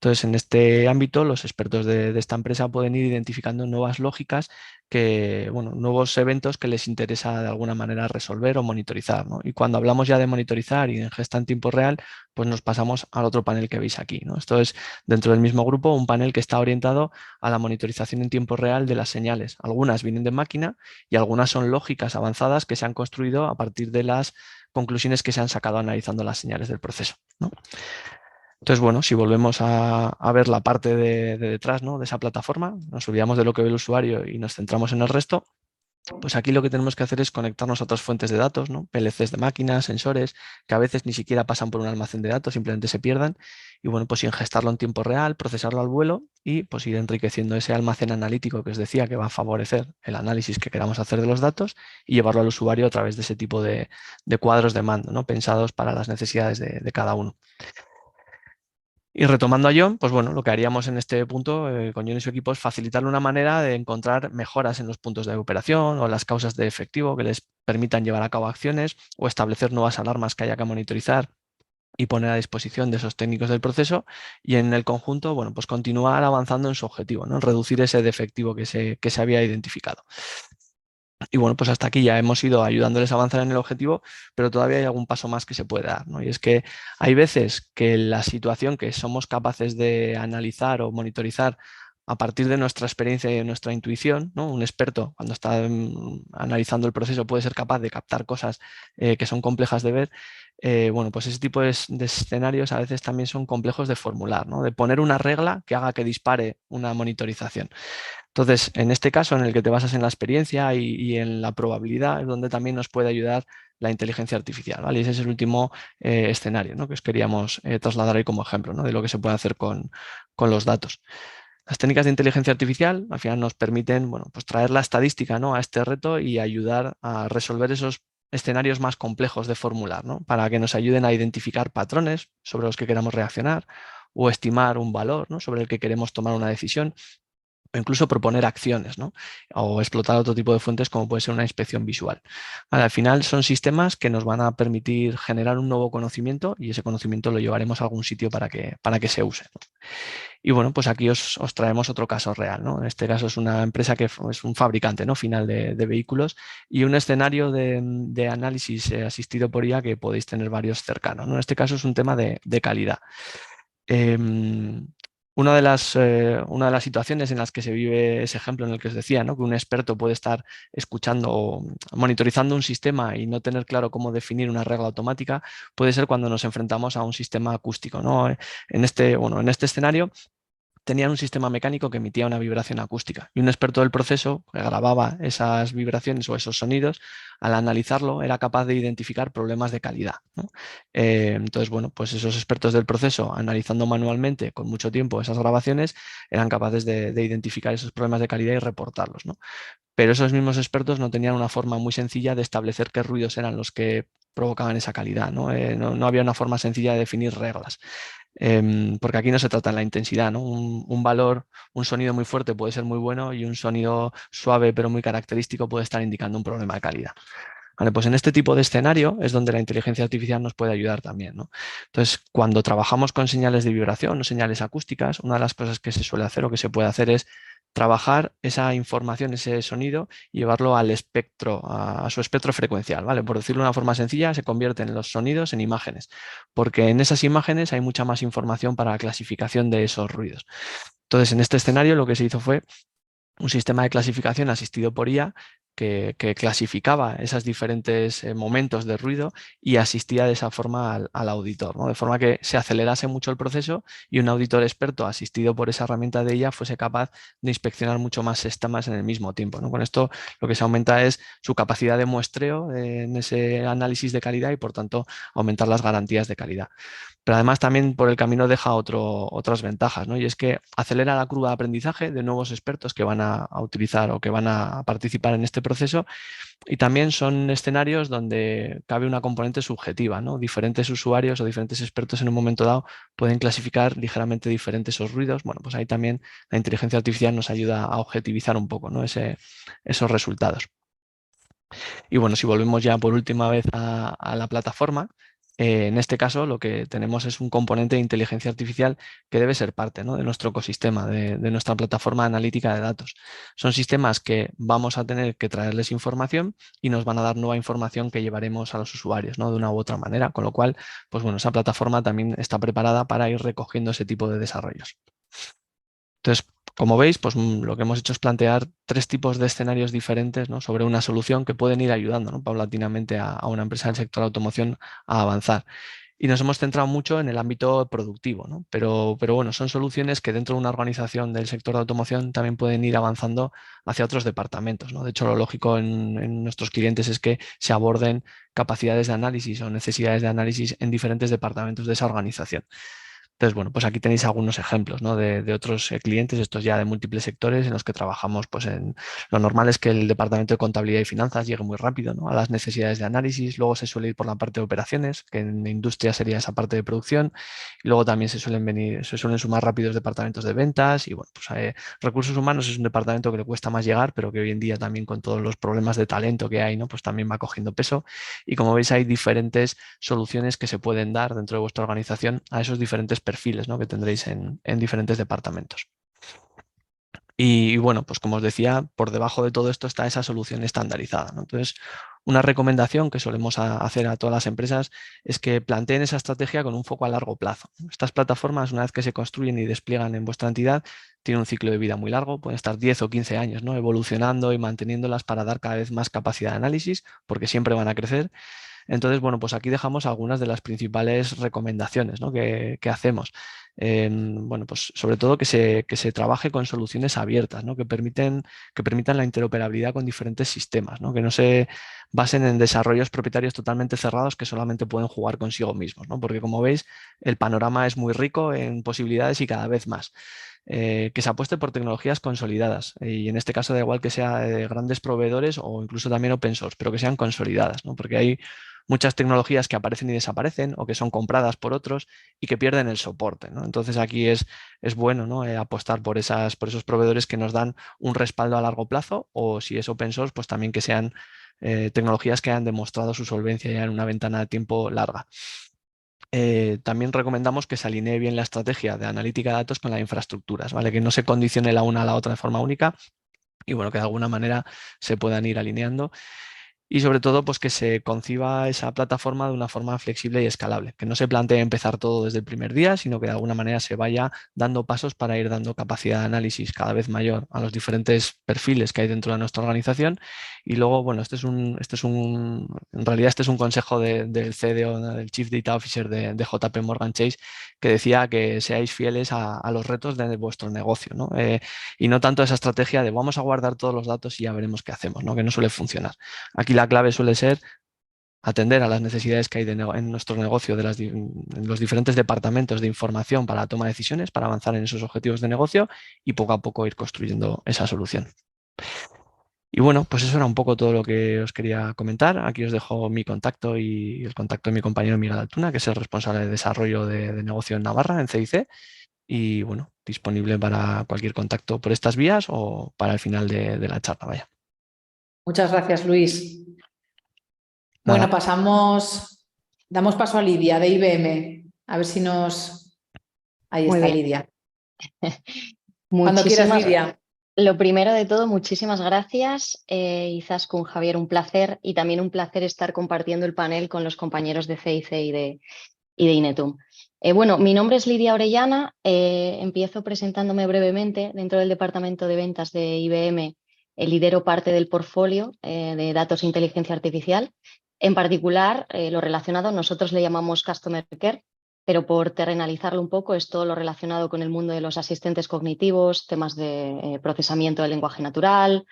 Entonces, en este ámbito, los expertos de esta empresa pueden ir identificando nuevas lógicas, nuevos eventos que les interesa de alguna manera resolver o monitorizar, ¿no? Y cuando hablamos ya de monitorizar y de ingesta en tiempo real, pues nos pasamos al otro panel que veis aquí, ¿no? Esto es, dentro del mismo grupo, un panel que está orientado a la monitorización en tiempo real de las señales. Algunas vienen de máquina y algunas son lógicas avanzadas que se han construido a partir de las conclusiones que se han sacado analizando las señales del proceso, ¿no? Entonces, bueno, si volvemos a ver la parte de detrás, ¿no? De esa plataforma, nos olvidamos de lo que ve el usuario y nos centramos en el resto, pues aquí lo que tenemos que hacer es conectarnos a otras fuentes de datos, ¿no? PLCs de máquinas, sensores, que a veces ni siquiera pasan por un almacén de datos, simplemente se pierdan. Y bueno, pues ingestarlo en tiempo real, procesarlo al vuelo y pues ir enriqueciendo ese almacén analítico que os decía que va a favorecer el análisis que queramos hacer de los datos y llevarlo al usuario a través de ese tipo de cuadros de mando, ¿no? Pensados para las necesidades de cada uno. Y retomando a John, pues bueno, lo que haríamos en este punto con John y su equipo es facilitarle una manera de encontrar mejoras en los puntos de operación o las causas de efectivo que les permitan llevar a cabo acciones o establecer nuevas alarmas que haya que monitorizar y poner a disposición de esos técnicos del proceso, y en el conjunto, bueno, pues continuar avanzando en su objetivo, ¿no? En reducir ese defectivo que se había identificado. Y bueno, pues hasta aquí ya hemos ido ayudándoles a avanzar en el objetivo, pero todavía hay algún paso más que se puede dar, ¿no? Y es que hay veces que la situación que somos capaces de analizar o monitorizar a partir de nuestra experiencia y de nuestra intuición, ¿no? Un experto, cuando está analizando el proceso, puede ser capaz de captar cosas que son complejas de ver. Bueno, pues ese tipo de escenarios a veces también son complejos de formular, ¿no? De poner una regla que haga que dispare una monitorización. Entonces, en este caso en el que te basas en la experiencia y en la probabilidad, es donde también nos puede ayudar la inteligencia artificial, ¿vale? Y ese es el último escenario, ¿no? Que os queríamos trasladar ahí como ejemplo, ¿no? De lo que se puede hacer con los datos. Las técnicas de inteligencia artificial al final nos permiten, bueno, pues traer la estadística, ¿no? A este reto y ayudar a resolver esos escenarios más complejos de formular, ¿no? Para que nos ayuden a identificar patrones sobre los que queramos reaccionar o estimar un valor, ¿no? Sobre el que queremos tomar una decisión, o incluso proponer acciones, ¿no? O explotar otro tipo de fuentes como puede ser una inspección visual. Vale, al final son sistemas que nos van a permitir generar un nuevo conocimiento y ese conocimiento lo llevaremos a algún sitio para que se use, ¿no? Y bueno, pues aquí os traemos otro caso real, ¿no? En este caso es una empresa que es un fabricante, ¿no? Final de vehículos, y un escenario de análisis asistido por IA que podéis tener varios cercanos, ¿no? En este caso es un tema de calidad. Una de las situaciones en las que se vive ese ejemplo en el que os decía, ¿no? Que un experto puede estar escuchando o monitorizando un sistema y no tener claro cómo definir una regla automática, puede ser cuando nos enfrentamos a un sistema acústico, ¿no? En este escenario tenían un sistema mecánico que emitía una vibración acústica, y un experto del proceso que grababa esas vibraciones o esos sonidos, al analizarlo era capaz de identificar problemas de calidad, ¿no? Entonces, bueno, pues esos expertos del proceso, analizando manualmente con mucho tiempo esas grabaciones, eran capaces de identificar esos problemas de calidad y reportarlos, ¿no? Pero esos mismos expertos no tenían una forma muy sencilla de establecer qué ruidos eran los que provocaban esa calidad, ¿no? No había una forma sencilla de definir reglas. Porque aquí no se trata de la intensidad, ¿no? Un valor, un sonido muy fuerte puede ser muy bueno, y un sonido suave pero muy característico puede estar indicando un problema de calidad. Vale, pues en este tipo de escenario es donde la inteligencia artificial nos puede ayudar también, ¿no? Entonces, cuando trabajamos con señales de vibración o señales acústicas, una de las cosas que se suele hacer o que se puede hacer es trabajar esa información, ese sonido, y llevarlo al espectro, a su espectro frecuencial, ¿vale? Por decirlo de una forma sencilla, se convierten los sonidos en imágenes, porque en esas imágenes hay mucha más información para la clasificación de esos ruidos. Entonces, en este escenario lo que se hizo fue un sistema de clasificación asistido por IA que clasificaba esos diferentes momentos de ruido y asistía de esa forma al auditor, ¿no? De forma que se acelerase mucho el proceso y un auditor experto asistido por esa herramienta de IA fuese capaz de inspeccionar mucho más sistemas en el mismo tiempo, ¿no? Con esto lo que se aumenta es su capacidad de muestreo en ese análisis de calidad y, por tanto, aumentar las garantías de calidad. Pero además también por el camino deja otras ventajas, ¿no? Y es que acelera la curva de aprendizaje de nuevos expertos que van a utilizar o que van a participar en este proceso, y también son escenarios donde cabe una componente subjetiva, ¿no? Diferentes usuarios o diferentes expertos en un momento dado pueden clasificar ligeramente diferentes esos ruidos. Bueno, pues ahí también la inteligencia artificial nos ayuda a objetivizar un poco, ¿no? Esos resultados. Y bueno, si volvemos ya por última vez a la plataforma, en este caso lo que tenemos es un componente de inteligencia artificial que debe ser parte, ¿no? De nuestro ecosistema, de nuestra plataforma analítica de datos. Son sistemas que vamos a tener que traerles información y nos van a dar nueva información que llevaremos a los usuarios, ¿no? De una u otra manera, con lo cual, pues bueno, esa plataforma también está preparada para ir recogiendo ese tipo de desarrollos. Entonces, como veis, pues lo que hemos hecho es plantear tres tipos de escenarios diferentes, ¿no? Sobre una solución que pueden ir ayudando, ¿no? Paulatinamente a una empresa del sector de automoción a avanzar. Y nos hemos centrado mucho en el ámbito productivo, ¿no? Pero bueno, son soluciones que dentro de una organización del sector de automoción también pueden ir avanzando hacia otros departamentos, ¿no? De hecho, lo lógico en nuestros clientes es que se aborden capacidades de análisis o necesidades de análisis en diferentes departamentos de esa organización. Entonces, bueno, pues aquí tenéis algunos ejemplos, ¿no? de otros clientes, estos ya de múltiples sectores en los que trabajamos. Pues lo normal es que el departamento de contabilidad y finanzas llegue muy rápido, ¿no? A las necesidades de análisis, luego se suele ir por la parte de operaciones, que en industria sería esa parte de producción, y luego también se suelen sumar rápidos departamentos de ventas y bueno, pues recursos humanos es un departamento que le cuesta más llegar, pero que hoy en día también con todos los problemas de talento que hay, ¿no? Pues también va cogiendo peso y como veis hay diferentes soluciones que se pueden dar dentro de vuestra organización a esos diferentes perfiles, ¿no? que tendréis en diferentes departamentos. Y bueno, pues como os decía, por debajo de todo esto está esa solución estandarizada, ¿no? Entonces, una recomendación que solemos hacer a todas las empresas es que planteen esa estrategia con un foco a largo plazo. Estas plataformas, una vez que se construyen y despliegan en vuestra entidad, tienen un ciclo de vida muy largo, pueden estar 10 o 15 años, ¿no? evolucionando y manteniéndolas para dar cada vez más capacidad de análisis, porque siempre van a crecer. Entonces, bueno, pues aquí dejamos algunas de las principales recomendaciones, ¿no? que hacemos. Bueno, pues sobre todo que se trabaje con soluciones abiertas, ¿no? que permitan la interoperabilidad con diferentes sistemas, ¿no? que no se basen en desarrollos propietarios totalmente cerrados que solamente pueden jugar consigo mismos, ¿no? porque como veis, el panorama es muy rico en posibilidades y cada vez más. Que se apueste por tecnologías consolidadas y en este caso da igual que sea de grandes proveedores o incluso también open source, pero que sean consolidadas, ¿no? porque hay muchas tecnologías que aparecen y desaparecen o que son compradas por otros y que pierden el soporte, ¿no? Entonces aquí es bueno, ¿no? Apostar por esos proveedores que nos dan un respaldo a largo plazo o si es open source, pues también que sean tecnologías que han demostrado su solvencia ya en una ventana de tiempo larga. También recomendamos que se alinee bien la estrategia de analítica de datos con las infraestructuras, ¿vale? Que no se condicione la una a la otra de forma única y bueno, que de alguna manera se puedan ir alineando. Y sobre todo, pues que se conciba esa plataforma de una forma flexible y escalable, que no se plantee empezar todo desde el primer día, sino que de alguna manera se vaya dando pasos para ir dando capacidad de análisis cada vez mayor a los diferentes perfiles que hay dentro de nuestra organización. Y luego, bueno, en realidad este es un consejo del CDO, ¿no? Del Chief Data Officer de JP Morgan Chase, que decía que seáis fieles a los retos de vuestro negocio, ¿no? Y no tanto esa estrategia de vamos a guardar todos los datos y ya veremos qué hacemos, ¿no? Que no suele funcionar. Aquí la clave suele ser atender a las necesidades que hay en nuestro negocio en los diferentes departamentos de información para la toma de decisiones, para avanzar en esos objetivos de negocio y poco a poco ir construyendo esa solución. Y bueno, pues eso era un poco todo lo que os quería comentar. Aquí os dejo mi contacto y el contacto de mi compañero Miguel Altuna, que es el responsable de desarrollo de negocio en Navarra, en CIC. Y bueno, disponible para cualquier contacto por estas vías o para el final de la charla. Vaya. Muchas gracias, Luis. Nada. Bueno, damos paso a Lidia de IBM. A ver si nos... Ahí Muy está bien. Lidia. Cuando quieras, Lidia. Lo primero de todo, muchísimas gracias, Izaskun, Javier, un placer y también un placer estar compartiendo el panel con los compañeros de CIC y de Inetum. Bueno, mi nombre es Lidia Orellana, empiezo presentándome brevemente dentro del departamento de ventas de IBM. Lidero parte del portfolio de datos e inteligencia artificial. En particular, lo relacionado, nosotros le llamamos Customer Care, pero por terrenalizarlo un poco es todo lo relacionado con el mundo de los asistentes cognitivos, temas de procesamiento del lenguaje natural,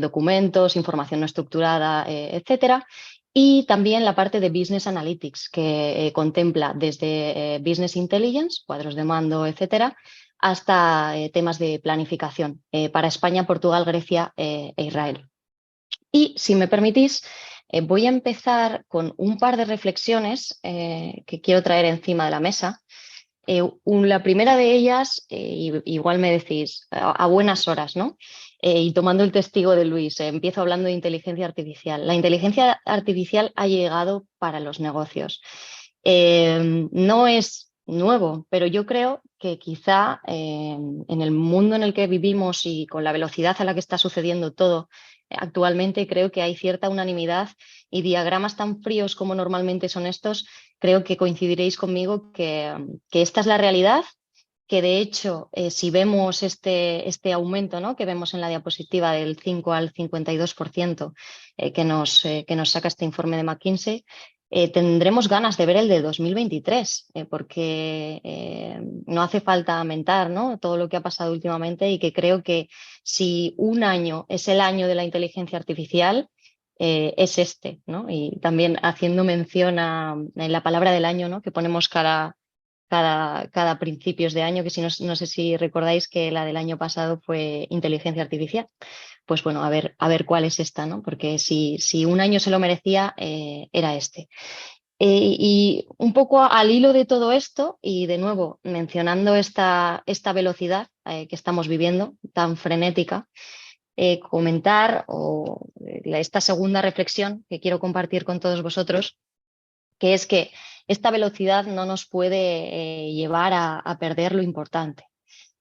documentos, información no estructurada, etcétera. Y también la parte de Business Analytics, que contempla desde Business Intelligence, cuadros de mando, etcétera, hasta temas de planificación para España, Portugal, Grecia e Israel. Y si me permitís, voy a empezar con un par de reflexiones que quiero traer encima de la mesa. La primera de ellas, igual me decís, a buenas horas, ¿no? Y tomando el testigo de Luis, empiezo hablando de inteligencia artificial. La inteligencia artificial ha llegado para los negocios. No es nuevo, pero yo creo que quizá en el mundo en el que vivimos y con la velocidad a la que está sucediendo todo actualmente, creo que hay cierta unanimidad y diagramas tan fríos como normalmente son estos, creo que coincidiréis conmigo que esta es la realidad, que de hecho si vemos este aumento, ¿no?, que vemos en la diapositiva del 5 al 52% que nos saca este informe de McKinsey, tendremos ganas de ver el de 2023, porque no hace falta aumentar, ¿no?, todo lo que ha pasado últimamente y que creo que si un año es el año de la inteligencia artificial, es este, ¿no? Y también haciendo mención a la palabra del año, ¿no?, que ponemos cada cada principios de año, que si no sé si recordáis que la del año pasado fue inteligencia artificial. Pues bueno, a ver cuál es esta, ¿no? Porque si un año se lo merecía, era este. Y un poco al hilo de todo esto, y de nuevo mencionando esta velocidad que estamos viviendo, tan frenética, comentar esta segunda reflexión que quiero compartir con todos vosotros, que es que esta velocidad no nos puede llevar a perder lo importante.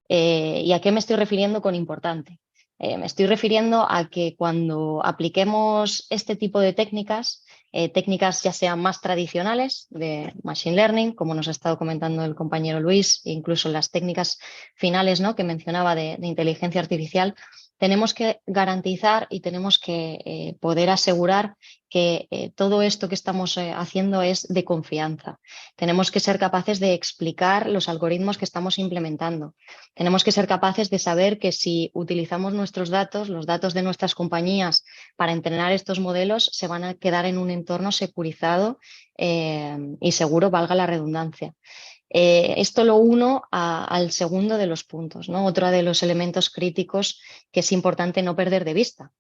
¿Y a qué me estoy refiriendo con importante? Me estoy refiriendo a que cuando apliquemos este tipo de técnicas, técnicas ya sean más tradicionales de Machine Learning, como nos ha estado comentando el compañero Luis, e incluso las técnicas finales, ¿no?, que mencionaba de inteligencia artificial, tenemos que garantizar y tenemos que poder asegurar que todo esto que estamos haciendo es de confianza. Tenemos que ser capaces de explicar los algoritmos que estamos implementando. Tenemos que ser capaces de saber que si utilizamos nuestros datos, los datos de nuestras compañías para entrenar estos modelos, se van a quedar en un entorno securizado y seguro, valga la redundancia. Esto lo uno al segundo de los puntos, ¿no? Otro de los elementos críticos que es importante no perder de vista,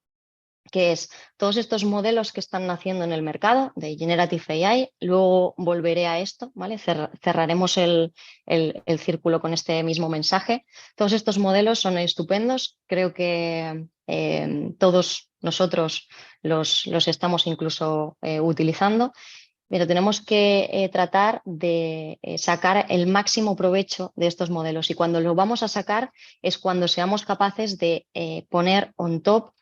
que es todos estos modelos que están naciendo en el mercado de Generative AI. Luego volveré a esto, ¿vale? Cerraremos el círculo con este mismo mensaje. Todos estos modelos son estupendos, creo que todos nosotros los estamos incluso utilizando, pero tenemos que tratar de sacar el máximo provecho de estos modelos, y cuando lo vamos a sacar es cuando seamos capaces de poner on top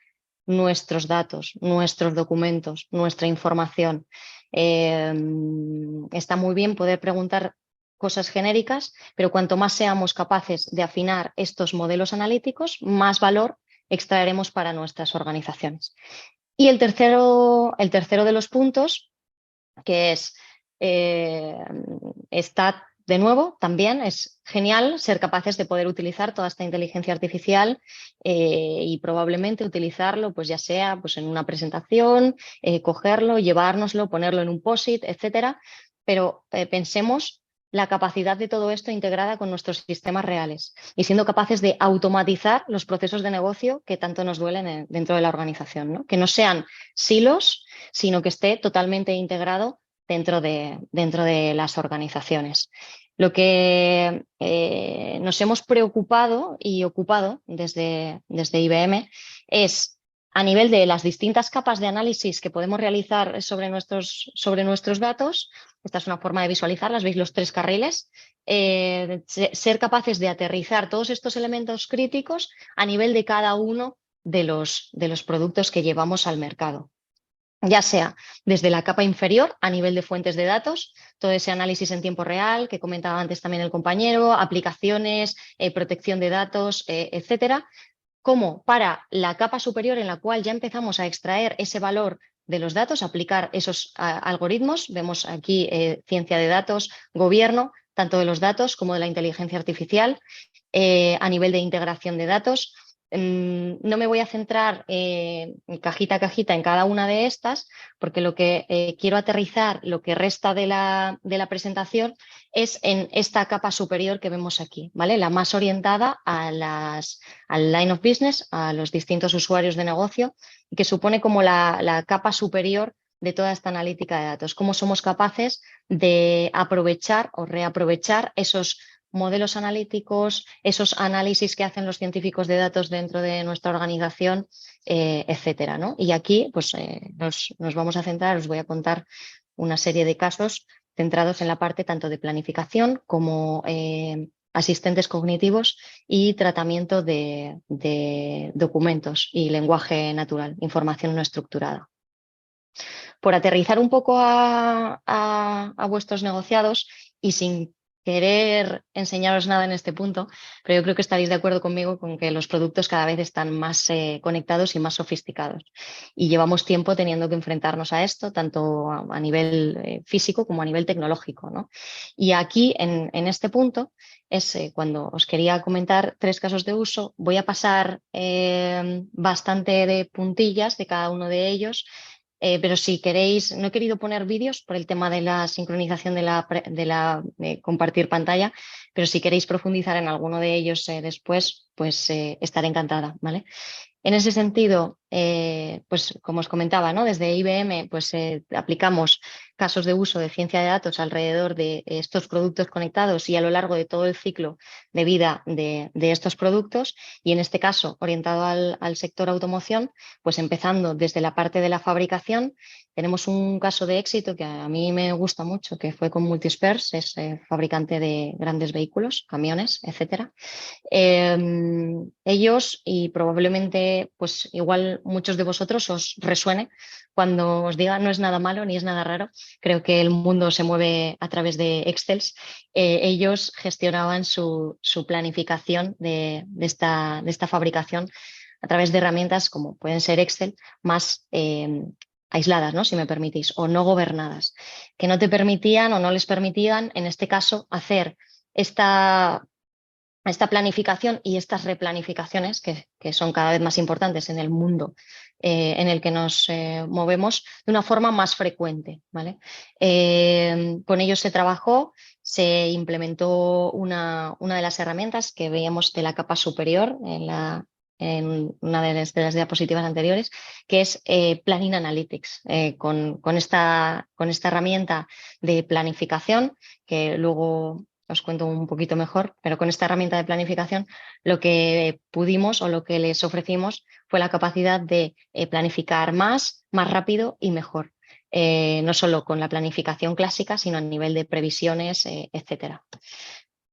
nuestros datos, nuestros documentos, nuestra información. Está muy bien poder preguntar cosas genéricas, pero cuanto más seamos capaces de afinar estos modelos analíticos, más valor extraeremos para nuestras organizaciones. Y el tercero de los puntos, que es, está de nuevo, también es genial ser capaces de poder utilizar toda esta inteligencia artificial y probablemente utilizarlo, pues ya sea pues en una presentación, cogerlo, llevárnoslo, ponerlo en un POSIT, etcétera. Pero pensemos la capacidad de todo esto integrada con nuestros sistemas reales y siendo capaces de automatizar los procesos de negocio que tanto nos duelen dentro de la organización, ¿no? Que no sean silos, sino que esté totalmente integrado dentro de las organizaciones. Lo que nos hemos preocupado y ocupado desde IBM es, a nivel de las distintas capas de análisis que podemos realizar sobre nuestros datos. Esta es una forma de visualizarlas, veis los 3 carriles, ser capaces de aterrizar todos estos elementos críticos a nivel de cada uno de los productos que llevamos al mercado. Ya sea desde la capa inferior a nivel de fuentes de datos, todo ese análisis en tiempo real que comentaba antes también el compañero, aplicaciones, protección de datos, etcétera, como para la capa superior en la cual ya empezamos a extraer ese valor de los datos, aplicar esos algoritmos. Vemos aquí ciencia de datos, gobierno, tanto de los datos como de la inteligencia artificial, a nivel de integración de datos. No me voy a centrar cajita a cajita en cada una de estas, porque lo que quiero aterrizar, lo que resta de la presentación, es en esta capa superior que vemos aquí, ¿vale? La más orientada al line of business, a los distintos usuarios de negocio, y que supone como la capa superior de toda esta analítica de datos. Cómo somos capaces de aprovechar o reaprovechar esos modelos analíticos, esos análisis que hacen los científicos de datos dentro de nuestra organización, etcétera, ¿no? Y aquí pues, nos vamos a centrar, os voy a contar una serie de casos centrados en la parte tanto de planificación como asistentes cognitivos y tratamiento de documentos y lenguaje natural, información no estructurada. Por aterrizar un poco a vuestros negociados y sin querer enseñaros nada en este punto, pero yo creo que estaréis de acuerdo conmigo con que los productos cada vez están más conectados y más sofisticados. Y llevamos tiempo teniendo que enfrentarnos a esto, tanto a nivel físico como a nivel tecnológico, ¿no? Y aquí, en este punto, es cuando os quería comentar 3 casos de uso. Voy a pasar bastante de puntillas de cada uno de ellos, pero si queréis, no he querido poner vídeos por el tema de la sincronización de compartir pantalla, pero si queréis profundizar en alguno de ellos después, pues estaré encantada, ¿vale? En ese sentido, pues como os comentaba, ¿no? Desde IBM pues, aplicamos casos de uso de ciencia de datos alrededor de estos productos conectados y a lo largo de todo el ciclo de vida de estos productos, y en este caso orientado al sector automoción, pues empezando desde la parte de la fabricación. Tenemos un caso de éxito que a mí me gusta mucho, que fue con Multispers, es fabricante de grandes vehículos, camiones, etcétera. Ellos, y probablemente pues igual muchos de vosotros os resuene cuando os diga, no es nada malo ni es nada raro, creo que el mundo se mueve a través de Excel. Ellos gestionaban su planificación de esta fabricación a través de herramientas como pueden ser Excel, más aisladas, ¿no? Si me permitís, o no gobernadas, que no te permitían o no les permitían, en este caso, hacer esta planificación y estas replanificaciones, que son cada vez más importantes en el mundo en el que nos movemos, de una forma más frecuente, ¿vale? Con ellos se trabajó, se implementó una de las herramientas que veíamos de la capa superior en una de las diapositivas anteriores, que es Planning Analytics, con esta herramienta de planificación, que luego os cuento un poquito mejor, pero con esta herramienta de planificación lo que pudimos o lo que les ofrecimos fue la capacidad de planificar más rápido y mejor. No solo con la planificación clásica, sino a nivel de previsiones, etcétera.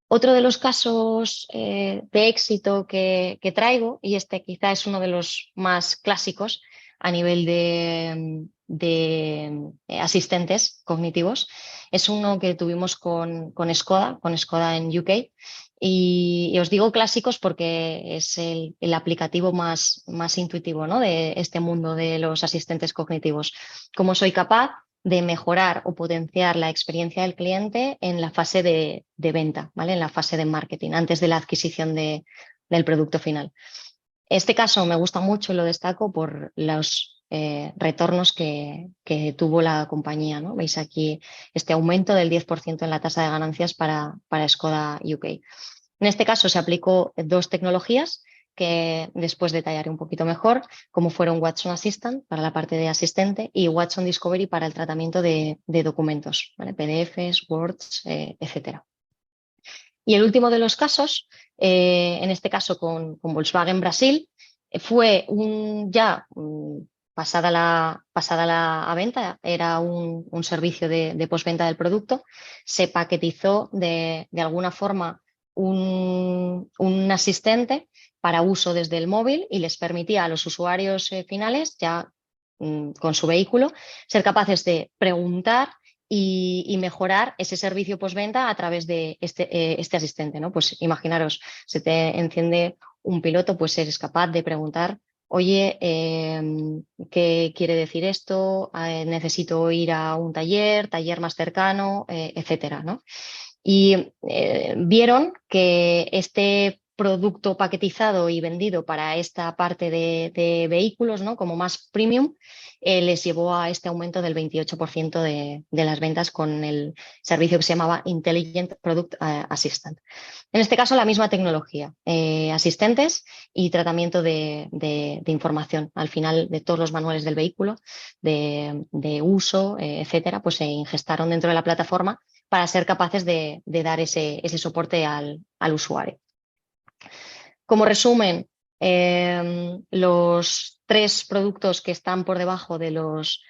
Otro de los casos de éxito que traigo, y este quizá es uno de los más clásicos a nivel de asistentes cognitivos, es uno que tuvimos con Skoda en UK. Y os digo clásicos porque es el aplicativo más intuitivo, ¿no? De este mundo de los asistentes cognitivos. ¿Cómo soy capaz de mejorar o potenciar la experiencia del cliente en la fase de venta, ¿vale? En la fase de marketing, antes de la adquisición del producto final? Este caso me gusta mucho y lo destaco por los retornos que tuvo la compañía, ¿no? Veis aquí este aumento del 10% en la tasa de ganancias para Skoda UK. En este caso se aplicó dos tecnologías que después detallaré un poquito mejor, como fueron Watson Assistant para la parte de asistente y Watson Discovery para el tratamiento de documentos, ¿vale? PDFs, Words, etcétera. Y el último de los casos, en este caso con Volkswagen Brasil, fue pasada la venta, era un servicio de postventa del producto, se paquetizó de alguna forma un asistente para uso desde el móvil y les permitía a los usuarios finales, ya con su vehículo, ser capaces de preguntar y mejorar ese servicio postventa a través de este asistente, ¿no? Pues imaginaros, se te enciende un piloto, pues eres capaz de preguntar, oye, ¿qué quiere decir esto? Necesito ir a un taller más cercano, etcétera, ¿no? Y vieron que este producto paquetizado y vendido para esta parte de vehículos, ¿no? Como más premium, les llevó a este aumento del 28% de las ventas con el servicio que se llamaba Intelligent Product Assistant. En este caso, la misma tecnología, asistentes y tratamiento de información. Al final de todos los manuales del vehículo, de uso, etcétera, pues se ingestaron dentro de la plataforma para ser capaces de dar ese soporte al usuario. Como resumen, los tres productos que están por debajo de los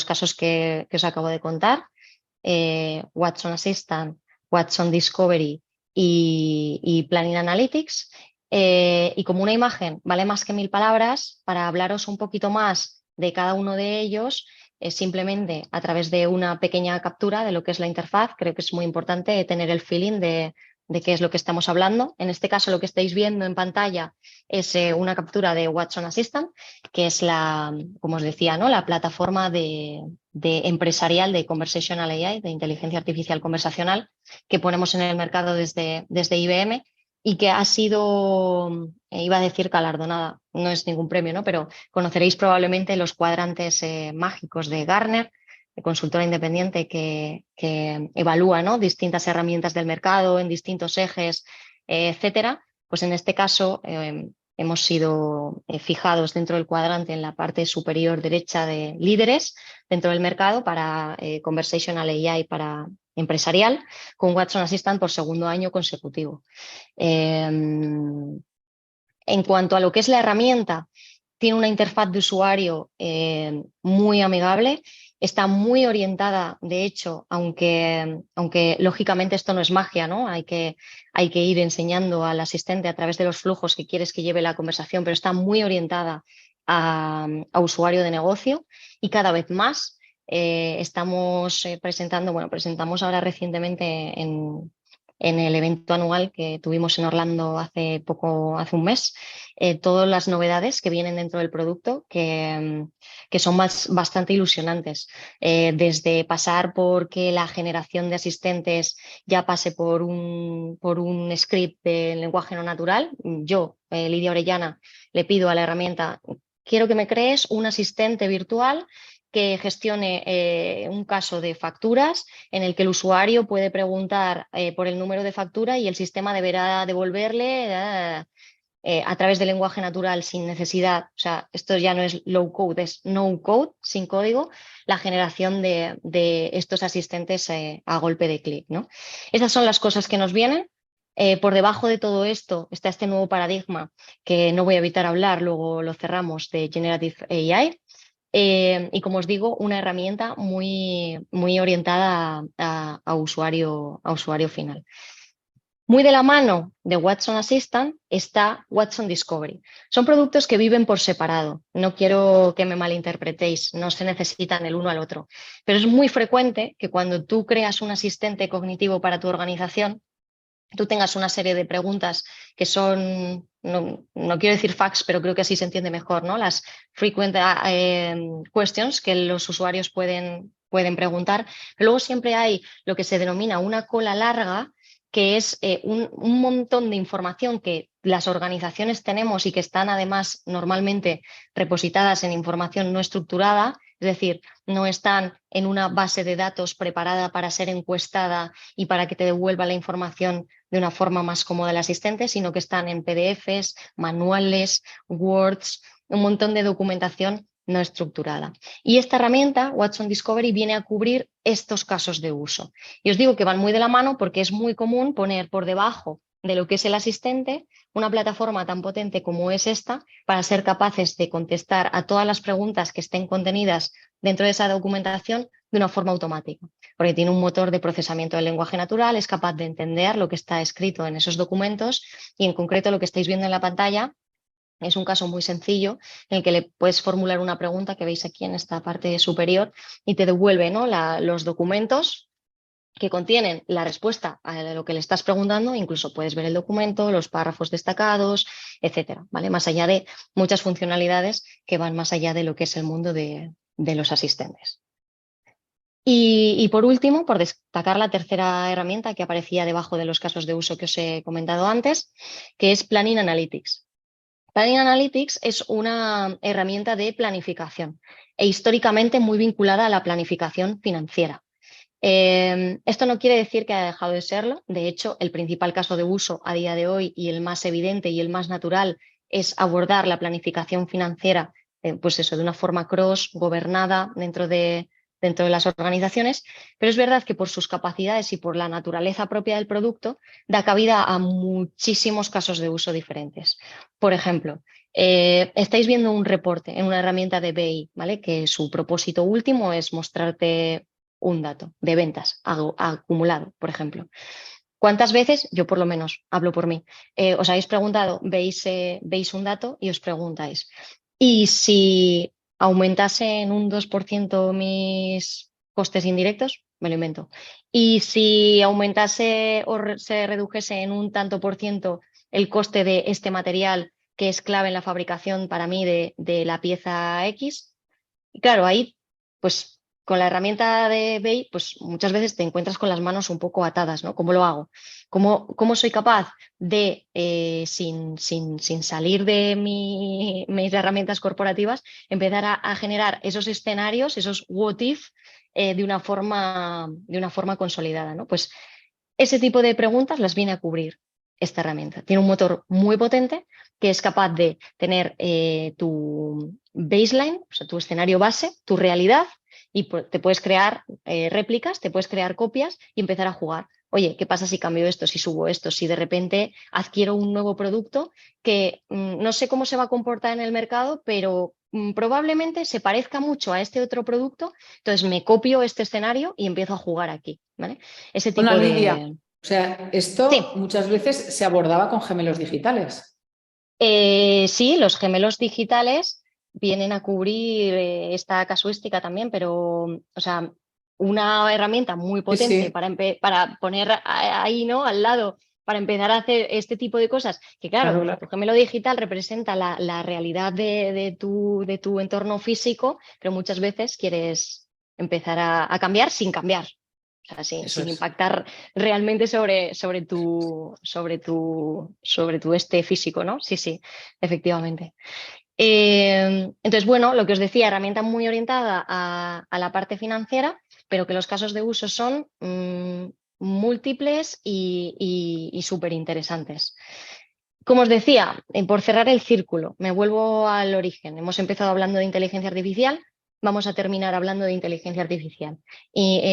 casos que os acabo de contar, Watson Assistant, Watson Discovery y Planning Analytics. Y como una imagen vale más que 1000 palabras, para hablaros un poquito más de cada uno de ellos, simplemente a través de una pequeña captura de lo que es la interfaz. Creo que es muy importante tener el feeling de qué es lo que estamos hablando. En este caso, lo que estáis viendo en pantalla es una captura de Watson Assistant, que es como os decía, ¿no? La plataforma de empresarial de Conversational AI, de inteligencia artificial conversacional, que ponemos en el mercado desde IBM y que ha sido, iba a decir galardonada, no es ningún premio, ¿no? Pero conoceréis probablemente los cuadrantes mágicos de Gartner, de consultora independiente que evalúa, ¿no?, distintas herramientas del mercado en distintos ejes, etcétera. Pues en este caso hemos sido fijados dentro del cuadrante en la parte superior derecha de líderes dentro del mercado para Conversational AI para empresarial, con Watson Assistant por segundo año consecutivo. En cuanto a lo que es la herramienta, tiene una interfaz de usuario muy amigable, está muy orientada, de hecho, aunque lógicamente esto no es magia, ¿no? Hay que ir enseñando al asistente a través de los flujos que quieres que lleve la conversación, pero está muy orientada a usuario de negocio y cada vez más. Estamos presentamos ahora recientemente en el evento anual que tuvimos en Orlando hace un mes, todas las novedades que vienen dentro del producto que son bastante ilusionantes. Desde pasar por que la generación de asistentes ya pase por un script de lenguaje no natural. Yo, Lidia Orellana, le pido a la herramienta: quiero que me crees un asistente virtual que gestione un caso de facturas en el que el usuario puede preguntar por el número de factura y el sistema deberá devolverle a través del lenguaje natural sin necesidad. O sea, esto ya no es low code, es no code, sin código, la generación de estos asistentes a golpe de clic, ¿no? Esas son las cosas que nos vienen. Por debajo de todo esto está este nuevo paradigma que no voy a evitar hablar, luego lo cerramos, de Generative AI. Y como os digo, una herramienta muy, muy orientada a usuario final. Muy de la mano de Watson Assistant está Watson Discovery. Son productos que viven por separado. No quiero que me malinterpretéis, no se necesitan el uno al otro. Pero es muy frecuente que cuando tú creas un asistente cognitivo para tu organización, tú tengas una serie de preguntas que son, no quiero decir facts, pero creo que así se entiende mejor, ¿no? Las frequent questions que los usuarios pueden preguntar. Pero luego siempre hay lo que se denomina una cola larga, que es un montón de información que las organizaciones tenemos y que están además normalmente repositadas en información no estructurada, es decir, no están en una base de datos preparada para ser encuestada y para que te devuelva la información de una forma más cómoda el asistente, sino que están en PDFs, manuales, Words, un montón de documentación no estructurada. Y esta herramienta, Watson Discovery, viene a cubrir estos casos de uso. Y os digo que van muy de la mano porque es muy común poner por debajo de lo que es el asistente una plataforma tan potente como es esta para ser capaces de contestar a todas las preguntas que estén contenidas dentro de esa documentación de una forma automática, porque tiene un motor de procesamiento del lenguaje natural, es capaz de entender lo que está escrito en esos documentos y en concreto lo que estáis viendo en la pantalla es un caso muy sencillo en el que le puedes formular una pregunta que veis aquí en esta parte superior y te devuelve, ¿no?, los documentos que contienen la respuesta a lo que le estás preguntando. Incluso puedes ver el documento, los párrafos destacados, etcétera, ¿vale? Más allá de muchas funcionalidades que van más allá de lo que es el mundo de los asistentes. Y por último, por destacar la tercera herramienta que aparecía debajo de los casos de uso que os he comentado antes, que es Planning Analytics. Planning Analytics es una herramienta de planificación e históricamente muy vinculada a la planificación financiera. Esto no quiere decir que haya dejado de serlo. De hecho, el principal caso de uso a día de hoy y el más evidente y el más natural es abordar la planificación financiera, pues eso, de una forma gobernada dentro de las organizaciones, pero es verdad que por sus capacidades y por la naturaleza propia del producto da cabida a muchísimos casos de uso diferentes. Por ejemplo, estáis viendo un reporte en una herramienta de BI, ¿vale?, que su propósito último es mostrarte un dato de ventas acumulado, por ejemplo. ¿Cuántas veces, yo por lo menos hablo por mí, os habéis preguntado, veis un dato y os preguntáis: ¿y si aumentase en un 2% mis costes indirectos? Me lo invento. ¿Y si aumentase o se redujese en un tanto por ciento el coste de este material que es clave en la fabricación para mí de la pieza X? Y claro, ahí pues con la herramienta de BEI, pues muchas veces te encuentras con las manos un poco atadas, ¿no? ¿Cómo lo hago? ¿Cómo soy capaz de, sin salir de mis herramientas corporativas, empezar a generar esos escenarios, esos what if, de una forma consolidada, ¿no? Pues ese tipo de preguntas las viene a cubrir esta herramienta. Tiene un motor muy potente que es capaz de tener tu baseline, o sea, tu escenario base, tu realidad, y te puedes crear réplicas, te puedes crear copias y empezar a jugar. Oye, ¿qué pasa si cambio esto, si subo esto, si de repente adquiero un nuevo producto que no sé cómo se va a comportar en el mercado, pero probablemente se parezca mucho a este otro producto, entonces me copio este escenario y empiezo a jugar aquí, ¿vale? Ese tipo Bueno, de... Lidia, o sea, esto Sí. muchas veces se abordaba con gemelos digitales. Sí, los gemelos digitales vienen a cubrir esta casuística también, pero, o sea, una herramienta muy Sí, potente sí. para poner ahí, ¿no? Al lado, para empezar a hacer este tipo de cosas, que claro, Claro, claro. el gemelo digital representa la realidad de tu entorno físico, pero muchas veces quieres empezar a cambiar sin cambiar. O sea, Eso sin es. impactar realmente sobre tu este físico, ¿no? Sí, sí, efectivamente. Entonces, bueno, lo que os decía, herramienta muy orientada a la parte financiera, pero que los casos de uso son múltiples y súper interesantes. Como os decía, por cerrar el círculo, me vuelvo al origen. Hemos empezado hablando de inteligencia artificial, vamos a terminar hablando de inteligencia artificial y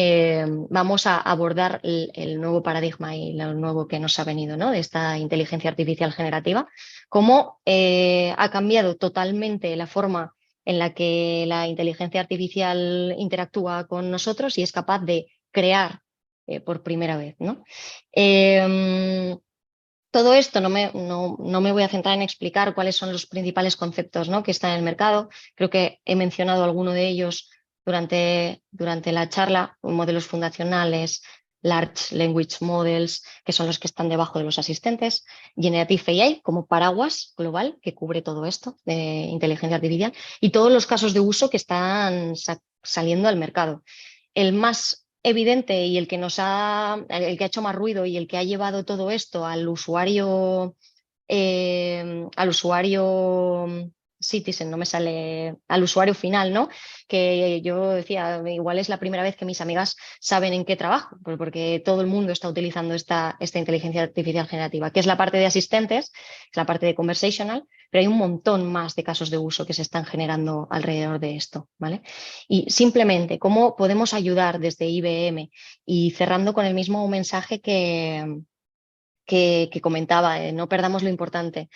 vamos a abordar el nuevo paradigma y lo nuevo que nos ha venido, ¿no? De esta inteligencia artificial generativa, cómo ha cambiado totalmente la forma en la que la inteligencia artificial interactúa con nosotros y es capaz de crear por primera vez, ¿no? Todo esto no me voy a centrar en explicar cuáles son los principales conceptos, ¿no?, que están en el mercado. Creo que he mencionado alguno de ellos durante la charla: modelos fundacionales, Large Language Models, que son los que están debajo de los asistentes, Generative AI como paraguas global que cubre todo esto de inteligencia artificial, y todos los casos de uso que están saliendo al mercado. El más evidente y el que ha hecho más ruido y el que ha llevado todo esto al usuario citizen, no me sale, al usuario final, ¿no? Que yo decía, igual es la primera vez que mis amigas saben en qué trabajo, porque todo el mundo está utilizando esta inteligencia artificial generativa, que es la parte de asistentes, es la parte de conversational, pero hay un montón más de casos de uso que se están generando alrededor de esto, ¿vale? Y simplemente, ¿cómo podemos ayudar desde IBM? Y cerrando con el mismo mensaje que comentaba, no perdamos lo importante.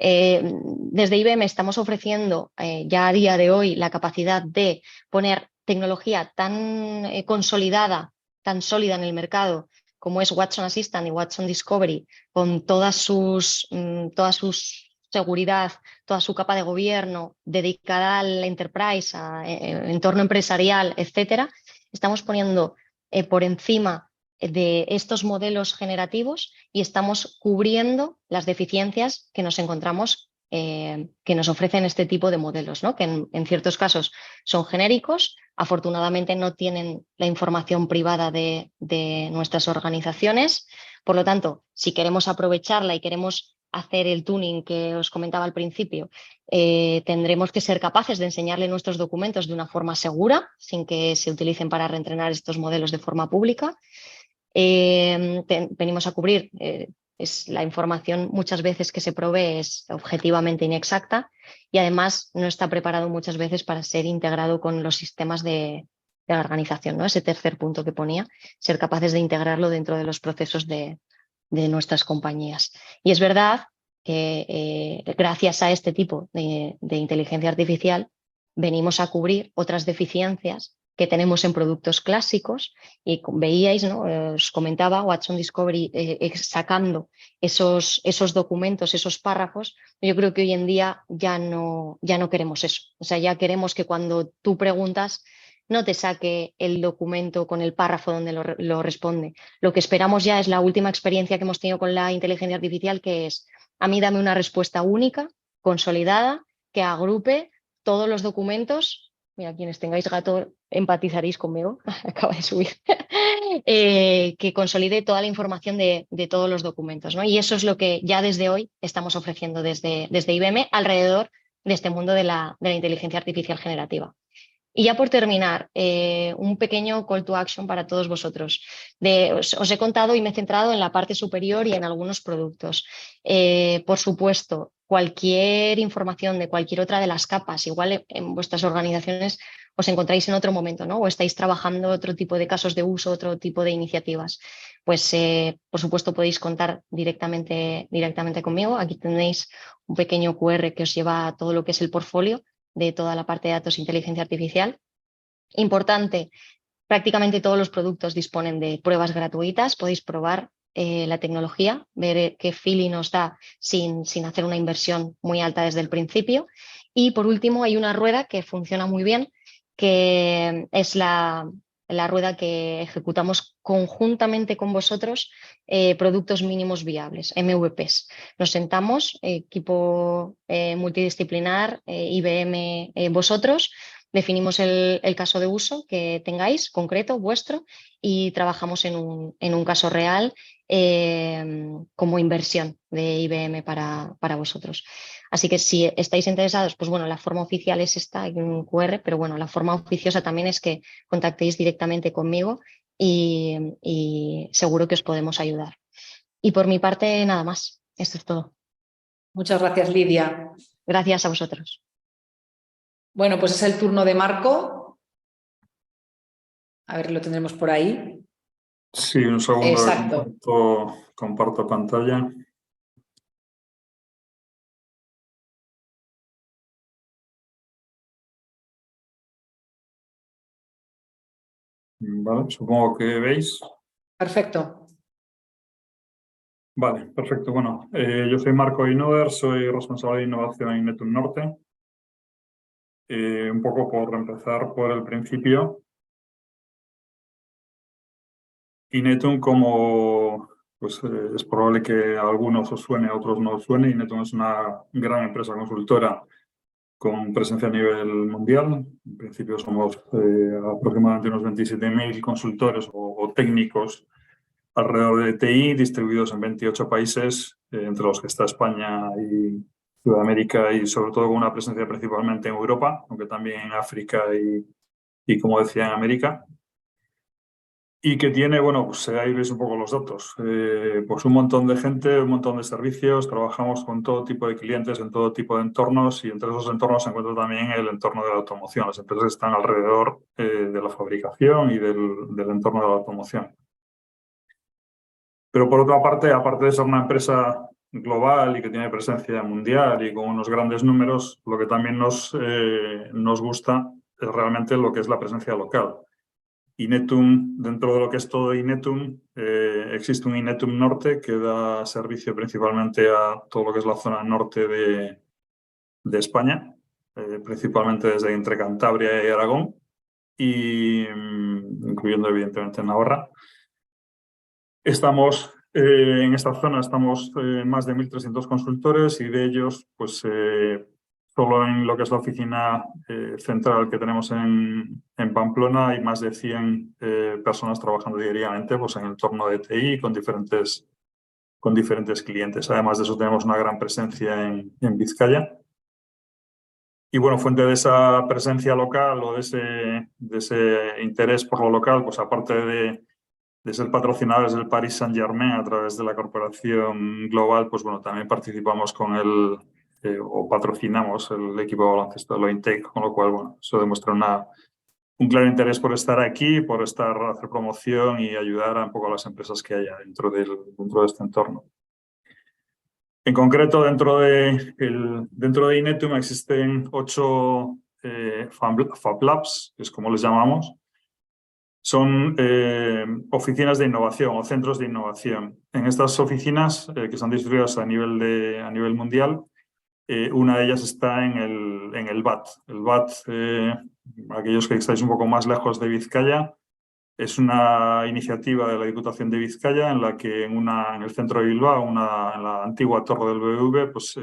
Desde IBM estamos ofreciendo ya a día de hoy la capacidad de poner tecnología tan consolidada, tan sólida en el mercado como es Watson Assistant y Watson Discovery, con todas sus seguridad, toda su capa de gobierno dedicada al enterprise, a entorno empresarial, etcétera. Estamos poniendo por encima de estos modelos generativos y estamos cubriendo las deficiencias que nos encontramos, que nos ofrecen este tipo de modelos, ¿no? Que en ciertos casos son genéricos, afortunadamente no tienen la información privada de nuestras organizaciones. Por lo tanto, si queremos aprovecharla y queremos hacer el tuning que os comentaba al principio, tendremos que ser capaces de enseñarle nuestros documentos de una forma segura, sin que se utilicen para reentrenar estos modelos de forma pública. Venimos a cubrir, la información muchas veces que se provee es objetivamente inexacta y además no está preparado muchas veces para ser integrado con los sistemas de la organización, ¿no? Ese tercer punto que ponía, ser capaces de integrarlo dentro de los procesos de nuestras compañías. Y es verdad que gracias a este tipo de inteligencia artificial venimos a cubrir otras deficiencias que tenemos en productos clásicos y veíais, ¿no? Os comentaba Watson Discovery sacando esos documentos, esos párrafos. Yo creo que hoy en día ya no queremos eso. O sea, ya queremos que cuando tú preguntas no te saque el documento con el párrafo donde lo responde. Lo que esperamos ya es la última experiencia que hemos tenido con la inteligencia artificial, que es: a mí dame una respuesta única, consolidada, que agrupe todos los documentos mira, quienes tengáis gato empatizaréis conmigo, acaba de subir, que consolide toda la información de todos los documentos, ¿no? Y eso es lo que ya desde hoy estamos ofreciendo desde IBM alrededor de este mundo de la inteligencia artificial generativa. Y ya por terminar, un pequeño call to action para todos vosotros. Os he contado y me he centrado en la parte superior y en algunos productos. Por supuesto, cualquier información de cualquier otra de las capas, igual en vuestras organizaciones os encontráis en otro momento, ¿no? O estáis trabajando otro tipo de casos de uso, otro tipo de iniciativas. Pues, por supuesto, podéis contar directamente conmigo. Aquí tenéis un pequeño QR que os lleva a todo lo que es el portfolio de toda la parte de datos e inteligencia artificial. Importante, prácticamente todos los productos disponen de pruebas gratuitas, podéis probar la tecnología, ver qué feeling os da sin hacer una inversión muy alta desde el principio. Y por último hay una rueda que funciona muy bien, que es la rueda que ejecutamos conjuntamente con vosotros, productos mínimos viables, MVPs. Nos sentamos, equipo multidisciplinar, IBM, vosotros, definimos el caso de uso que tengáis, concreto, vuestro, y trabajamos en un caso real como inversión de IBM para vosotros. Así que si estáis interesados, pues bueno, la forma oficial es esta, hay un QR, pero bueno, la forma oficiosa también es que contactéis directamente conmigo y seguro que os podemos ayudar. Y por mi parte, nada más. Esto es todo. Muchas gracias, Lidia. Gracias a vosotros. Bueno, pues es el turno de Marco. A ver, lo tendremos por ahí. Sí, un segundo. Exacto. Comparto pantalla. Vale, supongo que veis. Perfecto. Vale, perfecto. Bueno, yo soy Marco Inoder, soy responsable de innovación en Inetum Norte. Un poco por empezar por el principio. Inetum, como pues, es probable que a algunos os suene, a otros no os suene. Inetum es una gran empresa consultora con presencia a nivel mundial. En principio somos aproximadamente unos 27.000 consultores o técnicos alrededor de TI, distribuidos en 28 países, entre los que está España y Sudamérica, y sobre todo con una presencia principalmente en Europa, aunque también en África y como decía, en América. Y que tiene, bueno, pues ahí veis un poco los datos. Pues un montón de gente, un montón de servicios, trabajamos con todo tipo de clientes en todo tipo de entornos, y entre esos entornos se encuentra también el entorno de la automoción. Las empresas están alrededor de la fabricación y del entorno de la automoción. Pero por otra parte, aparte de ser una empresa global y que tiene presencia mundial y con unos grandes números, lo que también nos gusta es realmente lo que es la presencia local. Inetum, dentro de lo que es todo Inetum, existe un Inetum Norte que da servicio principalmente a todo lo que es la zona norte de España, principalmente desde entre Cantabria y Aragón, y incluyendo evidentemente Navarra. Estamos en esta zona, estamos más de 1.300 consultores, y de ellos, pues solo en lo que es la oficina central que tenemos en Pamplona hay más de 100 personas trabajando diariamente, pues en el entorno de TI con diferentes clientes. Además de eso, tenemos una gran presencia en Vizcaya. Y bueno, fuente de esa presencia local o de ese interés por lo local, pues aparte de ser patrocinadores del Paris Saint-Germain a través de la corporación global, pues bueno, también participamos con o patrocinamos el equipo de baloncesto de Lointec, con lo cual, bueno, eso demuestra un claro interés por estar aquí, por hacer promoción y ayudar un poco a las empresas que haya dentro de este entorno. En concreto, dentro de Inetum existen 8 Fab Labs, que es como les llamamos. Son oficinas de innovación o centros de innovación. En estas oficinas, que están distribuidas a nivel mundial, una de ellas está en el BAT. El BAT, aquellos que estáis un poco más lejos de Vizcaya, es una iniciativa de la Diputación de Vizcaya en la que en el centro de Bilbao, en la antigua torre del BBV, pues,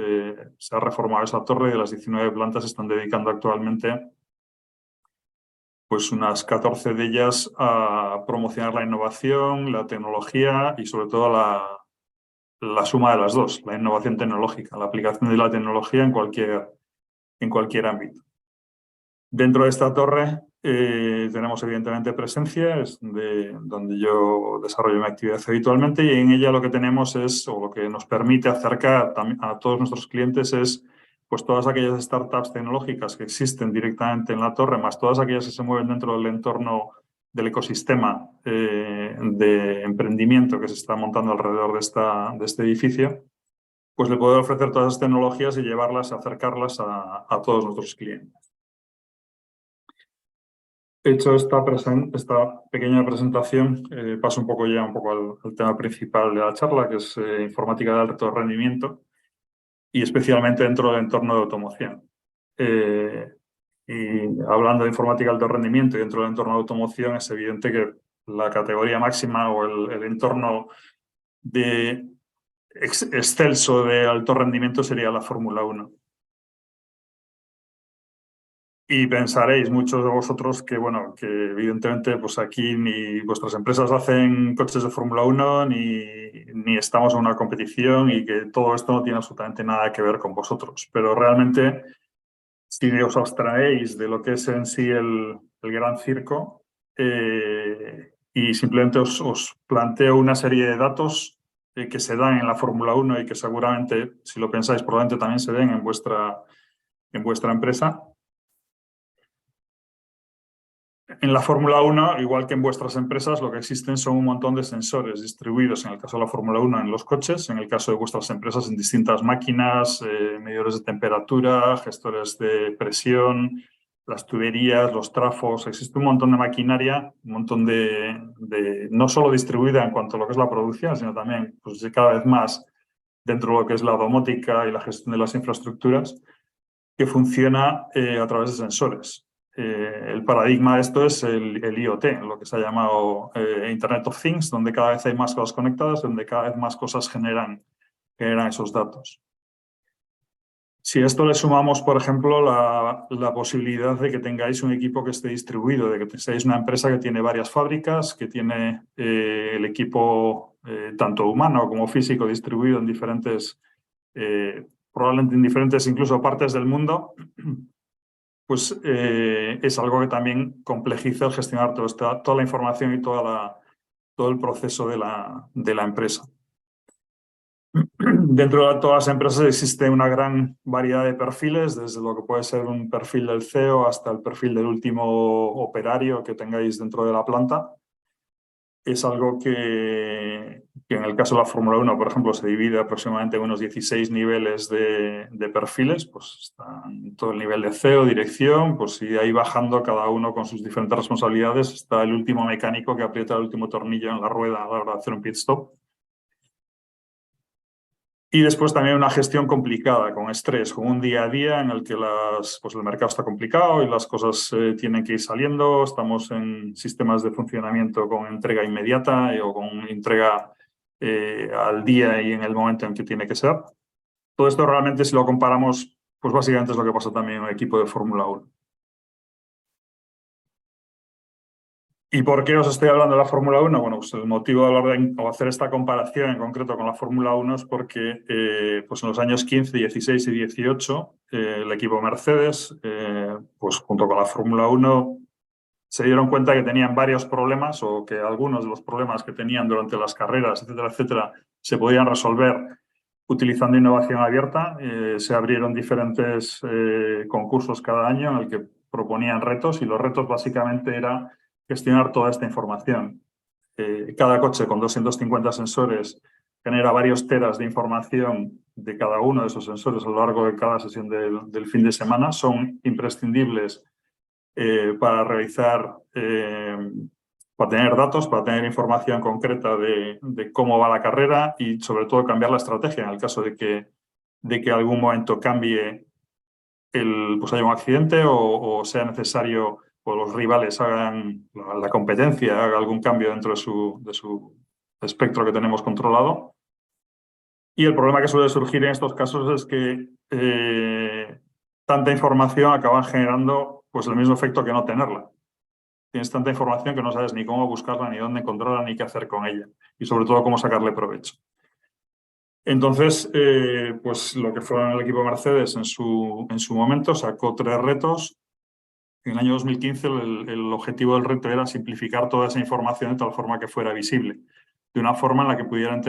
se ha reformado esa torre, y de las 19 plantas se están dedicando actualmente pues unas 14 de ellas a promocionar la innovación, la tecnología y sobre todo la suma de las dos, la innovación tecnológica, la aplicación de la tecnología en cualquier ámbito. Dentro de esta torre tenemos evidentemente presencia, es donde yo desarrollo mi actividad habitualmente, y en ella lo que tenemos es, o lo que nos permite acercar a todos nuestros clientes es pues todas aquellas startups tecnológicas que existen directamente en la torre, más todas aquellas que se mueven dentro del entorno del ecosistema de emprendimiento que se está montando alrededor de este edificio, pues le puedo ofrecer todas las tecnologías y llevarlas, acercarlas a todos nuestros clientes. Hecho esta pequeña presentación, paso un poco al tema principal de la charla, que es informática de alto rendimiento, y especialmente dentro del entorno de automoción. Y hablando de informática de alto rendimiento y dentro del entorno de automoción, es evidente que la categoría máxima o el entorno excelso de alto rendimiento sería la Fórmula 1. Y pensaréis muchos de vosotros que, bueno, que evidentemente pues aquí ni vuestras empresas hacen coches de Fórmula 1 ni estamos en una competición y que todo esto no tiene absolutamente nada que ver con vosotros. Pero realmente, si os abstraéis de lo que es en sí el gran circo y simplemente os planteo una serie de datos que se dan en la Fórmula 1 y que seguramente, si lo pensáis, probablemente también se den en vuestra empresa. En la Fórmula 1, igual que en vuestras empresas, lo que existen son un montón de sensores distribuidos, en el caso de la Fórmula 1, en los coches, en el caso de vuestras empresas, en distintas máquinas, medidores de temperatura, gestores de presión, las tuberías, los trafos. Existe un montón de maquinaria, un montón de no solo distribuida en cuanto a lo que es la producción, sino también pues, cada vez más dentro de lo que es la domótica y la gestión de las infraestructuras, que funciona a través de sensores. El paradigma de esto es el IoT, lo que se ha llamado Internet of Things, donde cada vez hay más cosas conectadas, donde cada vez más cosas generan esos datos. Si a esto le sumamos, por ejemplo, la posibilidad de que tengáis un equipo que esté distribuido, de que seáis una empresa que tiene varias fábricas, que tiene el equipo tanto humano como físico distribuido en diferentes, probablemente en diferentes incluso partes del mundo, pues es algo que también complejiza el gestionar toda la información y todo el proceso de la empresa. Dentro de todas las empresas existe una gran variedad de perfiles, desde lo que puede ser un perfil del CEO hasta el perfil del último operario que tengáis dentro de la planta. Es algo que en el caso de la Fórmula 1, por ejemplo, se divide aproximadamente en unos 16 niveles de perfiles, pues están todo el nivel de CEO, dirección, pues y ahí bajando cada uno con sus diferentes responsabilidades, está el último mecánico que aprieta el último tornillo en la rueda a la hora de hacer un pit stop. Y después también una gestión complicada, con estrés, con un día a día en el que pues el mercado está complicado y las cosas tienen que ir saliendo. Estamos en sistemas de funcionamiento con entrega inmediata o con entrega al día y en el momento en que tiene que ser. Todo esto realmente, si lo comparamos, pues básicamente es lo que pasa también en un equipo de Fórmula 1. ¿Y por qué os estoy hablando de la Fórmula 1? Bueno, pues el motivo de hablar o hacer esta comparación en concreto con la Fórmula 1 es porque pues en los años 15, 16 y 18 el equipo Mercedes, pues junto con la Fórmula 1, se dieron cuenta que tenían varios problemas o que algunos de los problemas que tenían durante las carreras, etcétera, etcétera, se podían resolver utilizando innovación abierta. Se abrieron diferentes concursos cada año en el que proponían retos y los retos básicamente era gestionar toda esta información. Cada coche con 250 sensores genera varios teras de información de cada uno de esos sensores a lo largo de cada sesión del fin de semana. Son imprescindibles para realizar, para tener datos, para tener información concreta de cómo va la carrera y sobre todo cambiar la estrategia en el caso de que algún momento cambie, pues haya un accidente o sea necesario o los rivales hagan, la competencia haga algún cambio dentro de su espectro que tenemos controlado. Y el problema que suele surgir en estos casos es que tanta información acaba generando pues, el mismo efecto que no tenerla. tienes tanta información que no sabes ni cómo buscarla, ni dónde encontrarla, ni qué hacer con ella. Y sobre todo cómo sacarle provecho. Entonces, pues lo que fue el equipo Mercedes en su momento sacó 3 retos. En el año 2015 el objetivo del reto era simplificar toda esa información de tal forma que fuera visible, de una forma en la que pudieran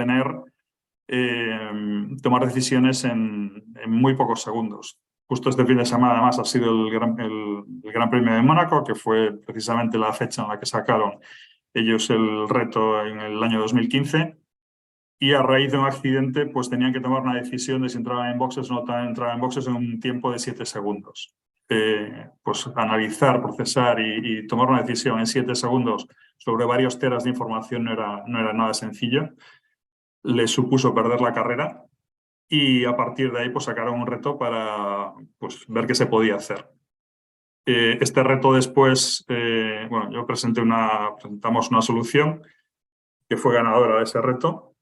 tomar decisiones en muy pocos segundos. Justo este fin de semana, además, ha sido el Gran Premio de Mónaco, que fue precisamente la fecha en la que sacaron ellos el reto en el año 2015. Y a raíz de un accidente, pues tenían que tomar una decisión de si entraban en boxes o no entraban en boxes en un tiempo de 7 segundos. Pues analizar, procesar y tomar una decisión en 7 segundos sobre varios teras de información no era nada sencillo. Les supuso perder la carrera y a partir de ahí pues sacaron un reto para pues, ver qué se podía hacer. Este reto después, bueno, presentamos una solución que fue ganadora de ese reto.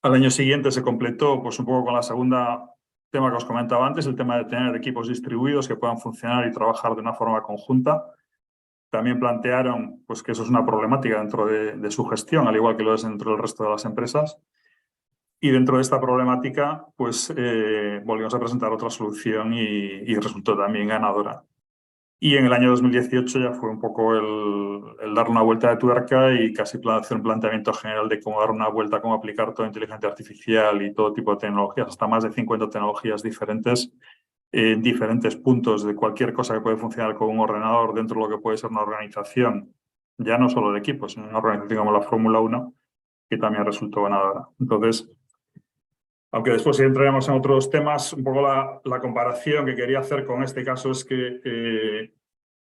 Al año siguiente se completó pues un poco con la segunda tema que os comentaba antes, el tema de tener equipos distribuidos que puedan funcionar y trabajar de una forma conjunta. También plantearon pues, que eso es una problemática dentro de su gestión, al igual que lo es dentro del resto de las empresas. Y dentro de esta problemática, pues volvimos a presentar otra solución y resultó también ganadora. Y en el año 2018 ya fue un poco el dar una vuelta de tuerca y casi hacer un planteamiento general de cómo dar una vuelta, cómo aplicar toda inteligencia artificial y todo tipo de tecnologías, hasta más de 50 tecnologías diferentes, en diferentes puntos de cualquier cosa que puede funcionar con un ordenador dentro de lo que puede ser una organización, ya no solo de equipos, sino una organización como la Fórmula 1, que también resultó ganadora. Entonces, aunque después si entraremos en otros temas, un poco la comparación que quería hacer con este caso es que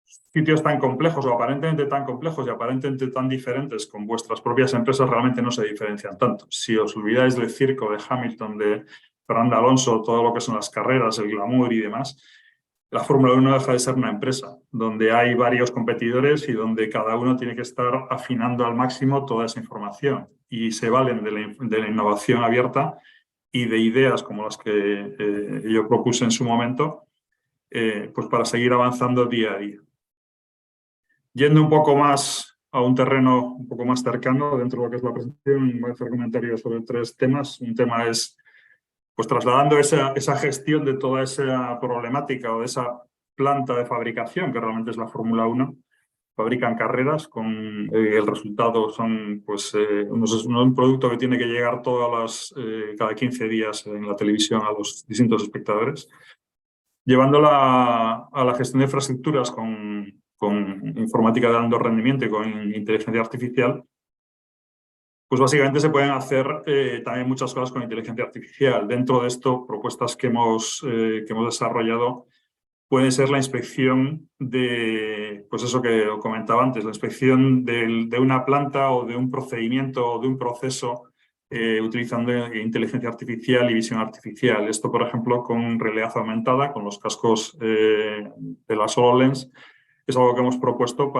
sitios tan complejos o aparentemente tan complejos y aparentemente tan diferentes con vuestras propias empresas realmente no se diferencian tanto. Si os olvidáis del circo de Hamilton, de Fernando Alonso, todo lo que son las carreras, el glamour y demás, la Fórmula 1 deja de ser una empresa donde hay varios competidores y donde cada uno tiene que estar afinando al máximo toda esa información y se valen de la innovación abierta y de ideas como las que yo propuse en su momento, pues para seguir avanzando día a día. Yendo un poco más a un terreno un poco más cercano dentro de lo que es la presentación, voy a hacer comentarios sobre 3 temas. Un tema es, pues trasladando esa gestión de toda esa problemática o de esa planta de fabricación, que realmente es la Fórmula 1, fabrican carreras con el resultado son pues un producto que tiene que llegar cada 15 días en la televisión a los distintos espectadores, llevándola a la gestión de infraestructuras con informática de alto rendimiento y con inteligencia artificial. Pues básicamente se pueden hacer también muchas cosas con inteligencia artificial. Dentro de esto, propuestas que hemos desarrollado puede ser la inspección de, pues eso que comentaba antes, la inspección de una planta o de un procedimiento o de un proceso utilizando inteligencia artificial y visión artificial. Esto, por ejemplo, con realidad aumentada, con los cascos de la HoloLens, es algo que hemos propuesto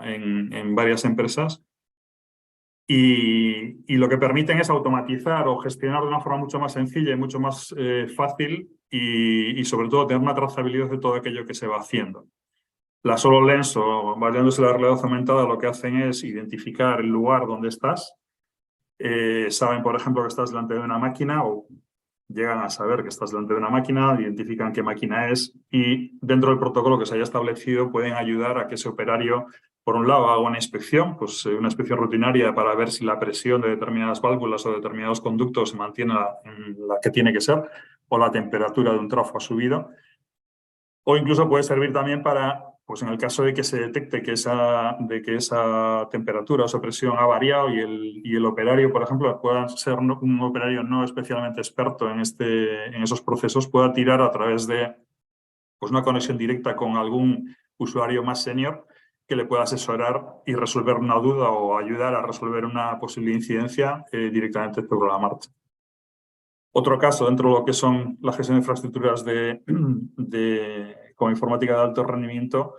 en varias empresas. Y lo que permiten es automatizar o gestionar de una forma mucho más sencilla y mucho más fácil y sobre todo tener una trazabilidad de todo aquello que se va haciendo. Las HoloLens o valiéndose la realidad aumentada lo que hacen es identificar el lugar donde estás. Saben, por ejemplo, que estás delante de una máquina o llegan a saber que estás delante de una máquina, identifican qué máquina es y dentro del protocolo que se haya establecido pueden ayudar a que ese operario, por un lado, haga una inspección rutinaria para ver si la presión de determinadas válvulas o determinados conductos se mantiene en la que tiene que ser o la temperatura de un trafo ha subido. O incluso puede servir también para, pues en el caso de que se detecte que esa temperatura o esa presión ha variado y el operario, por ejemplo, pueda ser un operario no especialmente experto en esos procesos, pueda tirar a través de pues una conexión directa con algún usuario más senior que le pueda asesorar y resolver una duda o ayudar a resolver una posible incidencia directamente sobre la marcha. Otro caso dentro de lo que son la gestión de infraestructuras con informática de alto rendimiento,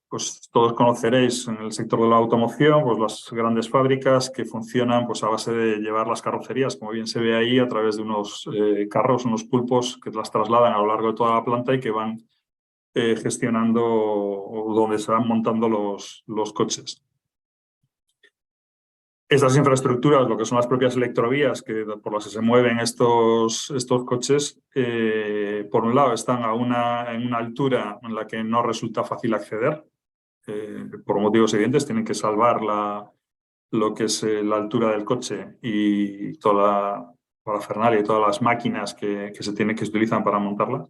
pues todos conoceréis en el sector de la automoción, pues las grandes fábricas que funcionan pues a base de llevar las carrocerías, como bien se ve ahí, a través de unos carros, unos pulpos que las trasladan a lo largo de toda la planta y que van gestionando o donde se van montando los coches. Estas infraestructuras, lo que son las propias electrovías por las que se mueven estos coches, por un lado están en una altura en la que no resulta fácil acceder, por motivos evidentes, tienen que salvar lo que es la altura del coche y toda la parafernalia y todas las máquinas que se utilizan para montarlas.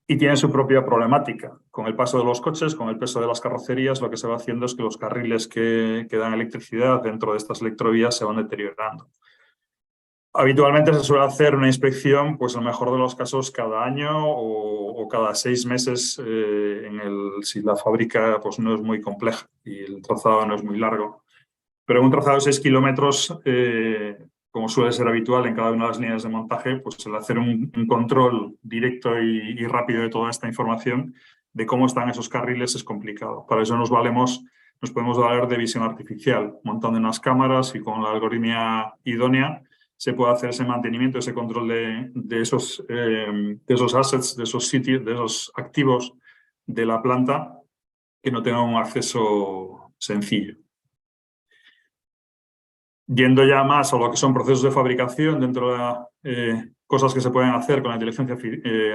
Y tiene su propia problemática. Con el paso de los coches, con el peso de las carrocerías, lo que se va haciendo es que los carriles que dan electricidad dentro de estas electrovías se van deteriorando. Habitualmente se suele hacer una inspección, pues en el mejor de los casos, cada año o cada 6 meses si la fábrica pues, no es muy compleja y el trazado no es muy largo. Pero en un trazado de 6 kilómetros, como suele ser habitual en cada una de las líneas de montaje, pues el hacer un control directo y rápido de toda esta información de cómo están esos carriles es complicado. Para eso nos podemos valer de visión artificial, montando unas cámaras y con la algoritmia idónea se puede hacer ese mantenimiento, ese control de esos assets, de esos sitios, de esos activos de la planta que no tengan un acceso sencillo. Yendo ya más a lo que son procesos de fabricación, dentro de cosas que se pueden hacer con la inteligencia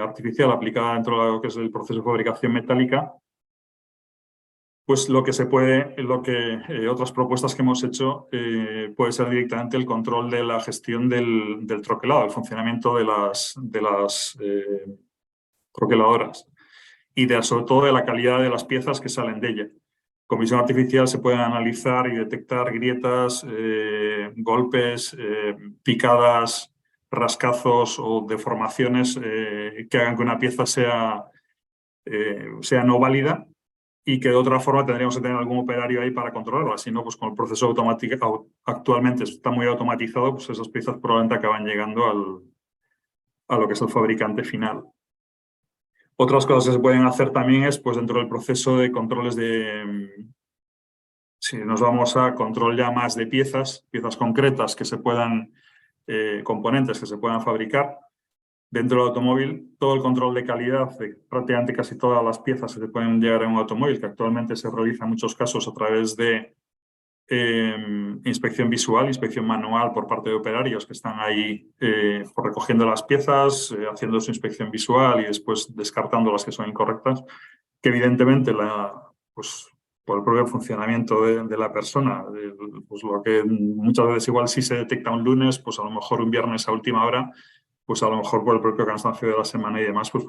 artificial aplicada dentro de lo que es el proceso de fabricación metálica, pues otras propuestas que hemos hecho puede ser directamente el control de la gestión del troquelado, el funcionamiento de las troqueladoras y sobre todo de la calidad de las piezas que salen de ella. Con visión artificial se pueden analizar y detectar grietas, golpes, picadas, rascazos o deformaciones que hagan que una pieza sea no válida y que de otra forma tendríamos que tener algún operario ahí para controlarla. Si no, pues con el proceso automático actualmente está muy automatizado, pues esas piezas probablemente acaban llegando a lo que es el fabricante final. Otras cosas que se pueden hacer también es, pues dentro del proceso de controles si nos vamos a control ya más de piezas concretas que se puedan, componentes que se puedan fabricar, dentro del automóvil, todo el control de calidad de prácticamente casi todas las piezas que se pueden llegar en un automóvil, que actualmente se realiza en muchos casos a través de inspección visual, inspección manual por parte de operarios que están ahí recogiendo las piezas, haciendo su inspección visual y después descartando las que son incorrectas, que evidentemente pues, por el propio funcionamiento de la persona, pues lo que muchas veces igual si se detecta un lunes, pues a lo mejor un viernes a última hora, pues a lo mejor por el propio cansancio de la semana y demás, pues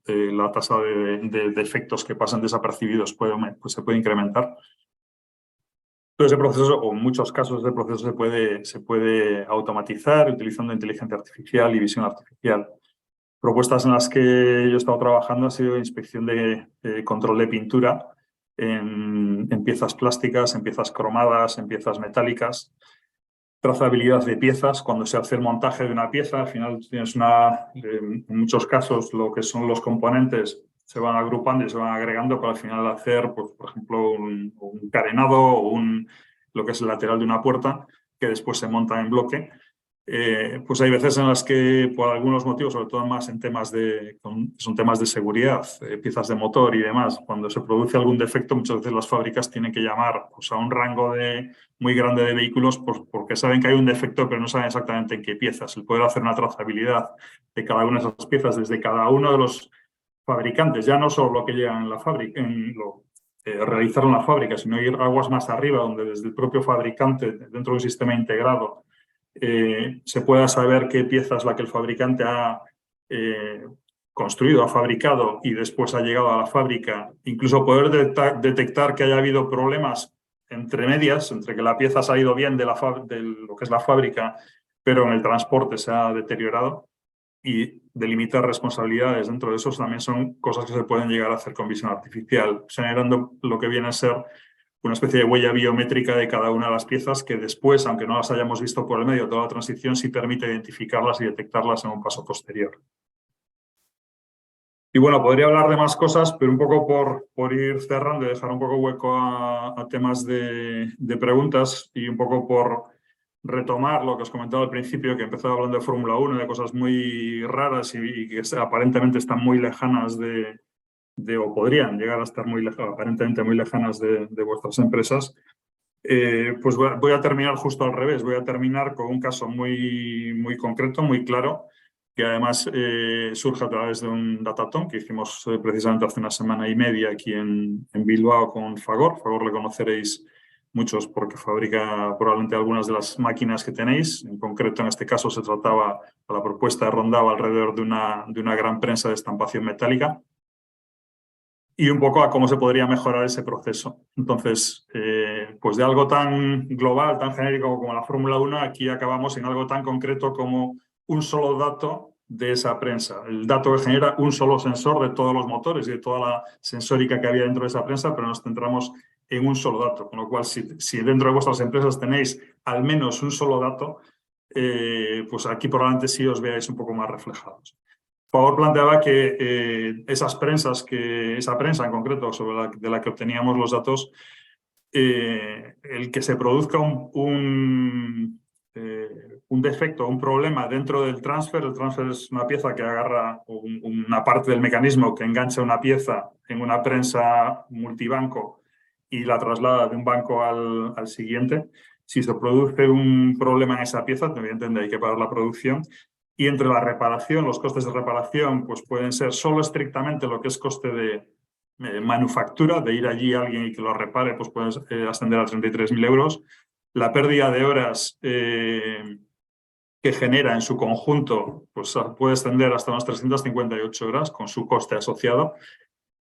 la tasa de defectos que pasan desapercibidos se puede incrementar. Todo ese proceso, o en muchos casos ese proceso se puede automatizar utilizando inteligencia artificial y visión artificial. Propuestas en las que yo he estado trabajando ha sido inspección de control de pintura en piezas plásticas, en piezas cromadas, en piezas metálicas, trazabilidad de piezas. Cuando se hace el montaje de una pieza, al final tienes en muchos casos lo que son los componentes se van agrupando y se van agregando para al final hacer, pues, por ejemplo, un carenado o lo que es el lateral de una puerta que después se monta en bloque. Pues hay veces en las que por algunos motivos, sobre todo más en son temas de seguridad, piezas de motor y demás, cuando se produce algún defecto, muchas veces las fábricas tienen que llamar pues, a un rango muy grande de vehículos porque saben que hay un defecto pero no saben exactamente en qué piezas. El poder hacer una trazabilidad de cada una de esas piezas desde cada uno de los fabricantes, ya no solo lo que llega en la fábrica, realizarlo en la fábrica, sino ir aguas más arriba, donde desde el propio fabricante, dentro de un sistema integrado, se pueda saber qué pieza es la que el fabricante ha construido, ha fabricado y después ha llegado a la fábrica. Incluso poder detectar que haya habido problemas entre medias, entre que la pieza ha salido bien de lo que es la fábrica, pero en el transporte se ha deteriorado. Y delimitar responsabilidades dentro de eso también son cosas que se pueden llegar a hacer con visión artificial, generando lo que viene a ser una especie de huella biométrica de cada una de las piezas que después, aunque no las hayamos visto por el medio de toda la transición, sí permite identificarlas y detectarlas en un paso posterior. Y bueno, podría hablar de más cosas, pero un poco por ir cerrando y dejar un poco hueco a temas de preguntas y un poco por retomar lo que os comentaba al principio, que empezaba hablando de Fórmula 1, de cosas muy raras y que aparentemente están muy lejanas de o podrían llegar a estar aparentemente muy lejanas de vuestras empresas, pues voy a terminar justo al revés. Voy a terminar con un caso muy concreto, muy claro, que además surge a través de un datathon que hicimos precisamente hace una semana y media aquí en Bilbao con Fagor. Fagor le conoceréis muchos porque fabrica probablemente algunas de las máquinas que tenéis. En concreto, en este caso, se trataba, la propuesta rondaba alrededor de una gran prensa de estampación metálica y un poco a cómo se podría mejorar ese proceso. Entonces, pues de algo tan global, tan genérico como la Fórmula 1, aquí acabamos en algo tan concreto como un solo dato de esa prensa. El dato que genera un solo sensor de todos los motores y de toda la sensórica que había dentro de esa prensa, pero nos centramos en un solo dato. Con lo cual, si dentro de vuestras empresas tenéis al menos un solo dato, pues aquí probablemente sí os veáis un poco más reflejados. Fagor planteaba que esa prensa en concreto de la que obteníamos los datos, el que se produzca un defecto, un problema dentro del transfer. El transfer es una pieza que agarra una parte del mecanismo que engancha una pieza en una prensa multibanco y la traslada de un banco al siguiente. Si se produce un problema en esa pieza, evidentemente hay que parar la producción. Y entre la reparación, los costes de reparación, pues pueden ser solo estrictamente lo que es coste de manufactura, de ir allí a alguien y que lo repare, pues pueden ascender a 33.000 euros. La pérdida de horas que genera en su conjunto, pues puede ascender hasta unas 358 horas con su coste asociado.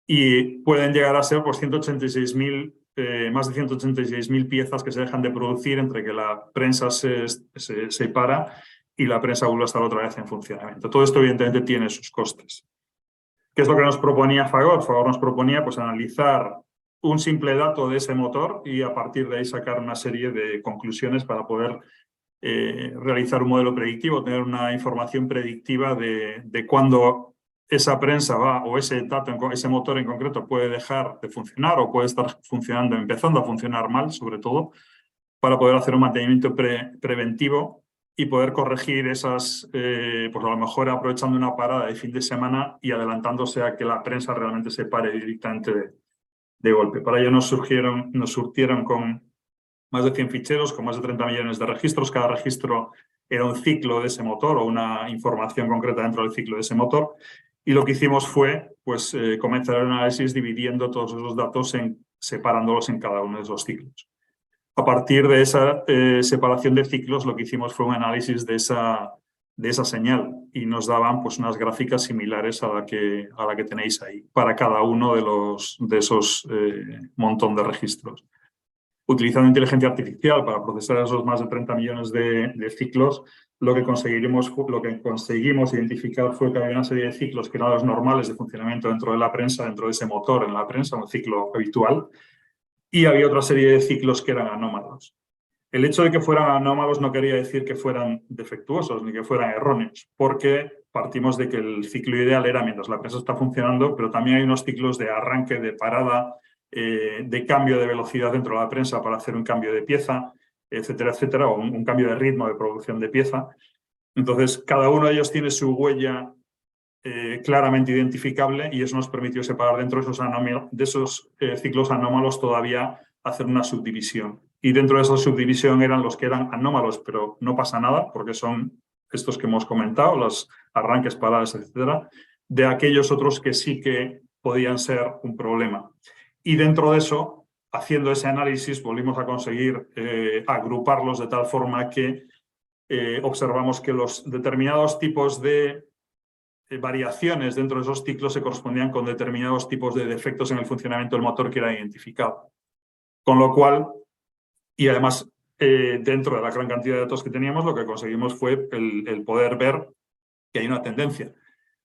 Y pueden llegar a ser pues, más de 186.000 piezas que se dejan de producir entre que la prensa se para y la prensa vuelve a estar otra vez en funcionamiento. Todo esto, evidentemente, tiene sus costes. ¿Qué es lo que nos proponía Fagor? Fagor nos proponía pues, analizar un simple dato de ese motor y a partir de ahí sacar una serie de conclusiones para poder realizar un modelo predictivo, tener una información predictiva de cuándo esa prensa va o ese dato, ese motor en concreto puede dejar de funcionar o puede estar funcionando, empezando a funcionar mal, sobre todo, para poder hacer un mantenimiento preventivo y poder corregir esas, pues a lo mejor aprovechando una parada de fin de semana y adelantándose a que la prensa realmente se pare directamente de golpe. Para ello nos surtieron con más de 100 ficheros, con más de 30 millones de registros. Cada registro era un ciclo de ese motor o una información concreta dentro del ciclo de ese motor. Y lo que hicimos fue pues, comenzar el análisis dividiendo todos esos datos, separándolos en cada uno de esos ciclos. A partir de esa separación de ciclos, lo que hicimos fue un análisis de esa señal y nos daban pues, unas gráficas similares a la que tenéis ahí para cada uno de esos montón de registros. Utilizando inteligencia artificial para procesar esos más de 30 millones de ciclos, lo que conseguimos identificar fue que había una serie de ciclos que eran los normales de funcionamiento dentro de la prensa, dentro de ese motor en la prensa, un ciclo habitual, y había otra serie de ciclos que eran anómalos. El hecho de que fueran anómalos no quería decir que fueran defectuosos ni que fueran erróneos, porque partimos de que el ciclo ideal era mientras la prensa está funcionando, pero también hay unos ciclos de arranque, de parada, de cambio de velocidad dentro de la prensa para hacer un cambio de pieza, etcétera, etcétera, o un cambio de ritmo de producción de pieza. Entonces, cada uno de ellos tiene su huella claramente identificable y eso nos permitió separar dentro de esos ciclos anómalos todavía hacer una subdivisión. Y dentro de esa subdivisión eran los que eran anómalos, pero no pasa nada porque son estos que hemos comentado, los arranques, paradas, etcétera, de aquellos otros que sí que podían ser un problema. Y dentro de eso, haciendo ese análisis, volvimos a conseguir agruparlos de tal forma que observamos que los determinados tipos de variaciones dentro de esos ciclos se correspondían con determinados tipos de defectos en el funcionamiento del motor que era identificado. Con lo cual, y además dentro de la gran cantidad de datos que teníamos, lo que conseguimos fue el poder ver que hay una tendencia.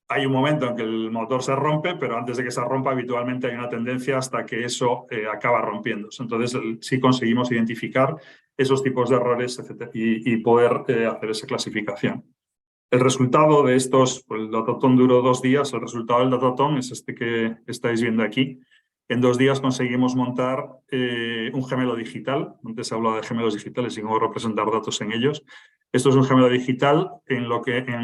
Hay un momento en que el motor se rompe, pero antes de que se rompa habitualmente hay una tendencia hasta que eso acaba rompiéndose. Entonces sí conseguimos identificar esos tipos de errores, etcétera, y poder hacer esa clasificación. El resultado de estos, pues el datathon duró 2 días, el resultado del datathon es este que estáis viendo aquí. En 2 días conseguimos montar un gemelo digital. Antes se hablaba de gemelos digitales y cómo representar datos en ellos. Esto es un gemelo digital en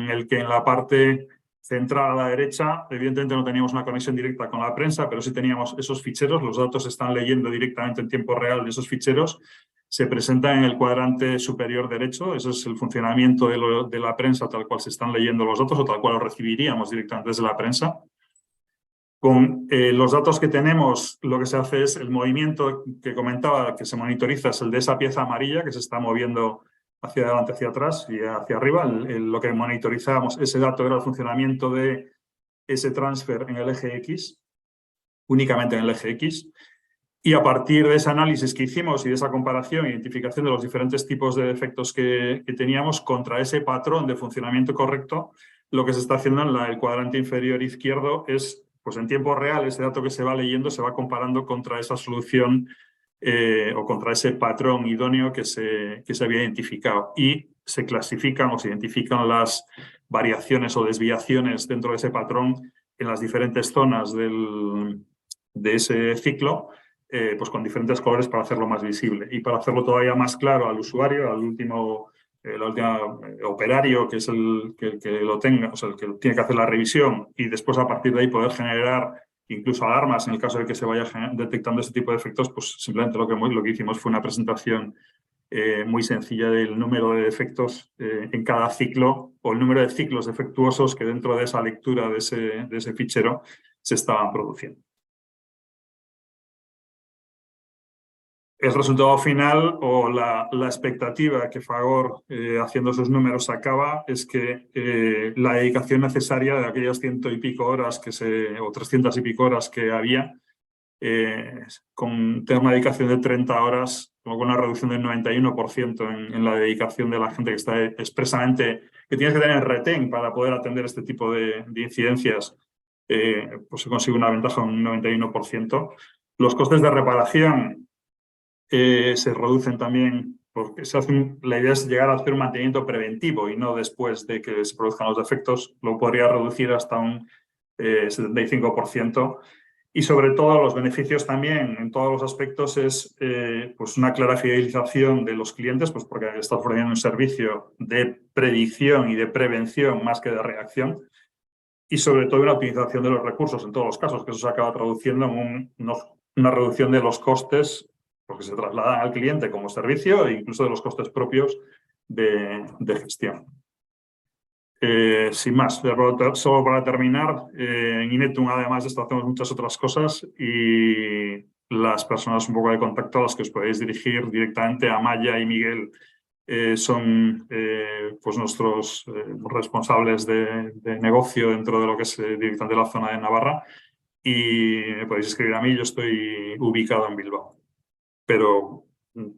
el que en la parte central a la derecha, evidentemente no teníamos una conexión directa con la prensa, pero sí teníamos esos ficheros, los datos se están leyendo directamente en tiempo real de esos ficheros, se presentan en el cuadrante superior derecho, eso es el funcionamiento de la prensa tal cual se están leyendo los datos o tal cual los recibiríamos directamente desde la prensa. Con los datos que tenemos, lo que se hace es el movimiento que comentaba, que se monitoriza, es el de esa pieza amarilla que se está moviendo hacia adelante, hacia atrás y hacia arriba. Lo que monitorizábamos, ese dato era el funcionamiento de ese transfer en el eje X, únicamente en el eje X. Y a partir de ese análisis que hicimos y de esa comparación e identificación de los diferentes tipos de defectos que teníamos contra ese patrón de funcionamiento correcto, lo que se está haciendo en el cuadrante inferior izquierdo es, pues en tiempo real, ese dato que se va leyendo se va comparando contra esa solución o contra ese patrón idóneo que se había identificado. Y se clasifican o se identifican las variaciones o desviaciones dentro de ese patrón en las diferentes zonas de ese ciclo, pues con diferentes colores para hacerlo más visible. Y para hacerlo todavía más claro al usuario, al último operario, que es el que lo tenga, o sea, el que tiene que hacer la revisión, y después a partir de ahí poder generar incluso alarmas en el caso de que se vaya detectando ese tipo de efectos, pues simplemente lo que hicimos fue una presentación muy sencilla del número de defectos en cada ciclo, o el número de ciclos defectuosos que dentro de esa lectura de ese fichero se estaban produciendo. El resultado final o la expectativa que Fagor, haciendo sus números, sacaba es que la dedicación necesaria de aquellas 100 y pico horas o 300 y pico horas que había, con tener una dedicación de 30 horas, con una reducción del 91% en la dedicación de la gente que está expresamente, que tienes que tener retén para poder atender este tipo de incidencias, pues se consigue una ventaja de un 91%. Los costes de reparación se reducen también, porque la idea es llegar a hacer un mantenimiento preventivo y no después de que se produzcan los defectos. Lo podría reducir hasta un 75%. Y sobre todo los beneficios también en todos los aspectos es pues una clara fidelización de los clientes, pues porque está ofreciendo un servicio de predicción y de prevención más que de reacción. Y sobre todo una optimización de los recursos en todos los casos, que eso se acaba traduciendo en una reducción de los costes, porque se trasladan al cliente como servicio e incluso de los costes propios de gestión. Sin más, solo para terminar, en Inetum, además de esto, hacemos muchas otras cosas y las personas un poco de contacto a las que os podéis dirigir directamente, a Maya y Miguel, son pues nuestros responsables de negocio dentro de lo que es directamente la zona de Navarra, y me podéis escribir a mí, yo estoy ubicado en Bilbao. Pero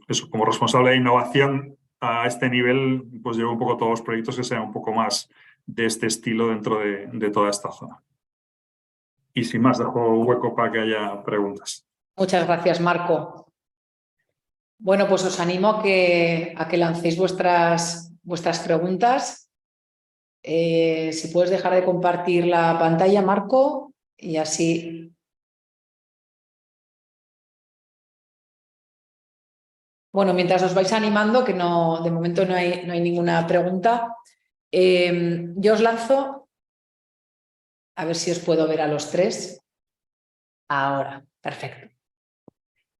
eso, como responsable de innovación a este nivel, pues llevo un poco todos los proyectos que sean un poco más de este estilo dentro de toda esta zona. Y sin más, dejo hueco para que haya preguntas. Muchas gracias, Marco. Bueno, pues os animo a que lancéis vuestras preguntas. Si puedes dejar de compartir la pantalla, Marco, y así. Bueno, mientras os vais animando, que no, de momento no hay ninguna pregunta, yo os lanzo, a ver si os puedo ver a los tres. Ahora, perfecto.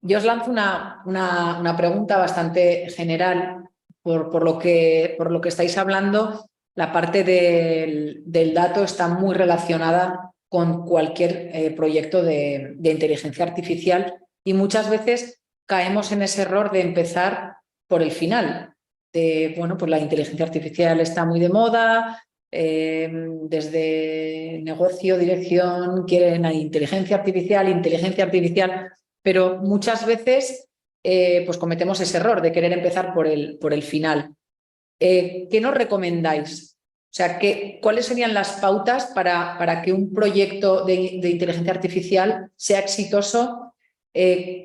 Yo os lanzo una pregunta bastante general por lo que estáis hablando. La parte del dato está muy relacionada con cualquier proyecto de inteligencia artificial y muchas veces caemos en ese error de empezar por el final. Bueno, pues la inteligencia artificial está muy de moda, desde negocio, dirección, quieren inteligencia artificial, pero muchas veces pues cometemos ese error de querer empezar por el final. ¿Qué nos recomendáis? O sea, ¿cuáles serían las pautas para que un proyecto de inteligencia artificial sea exitoso?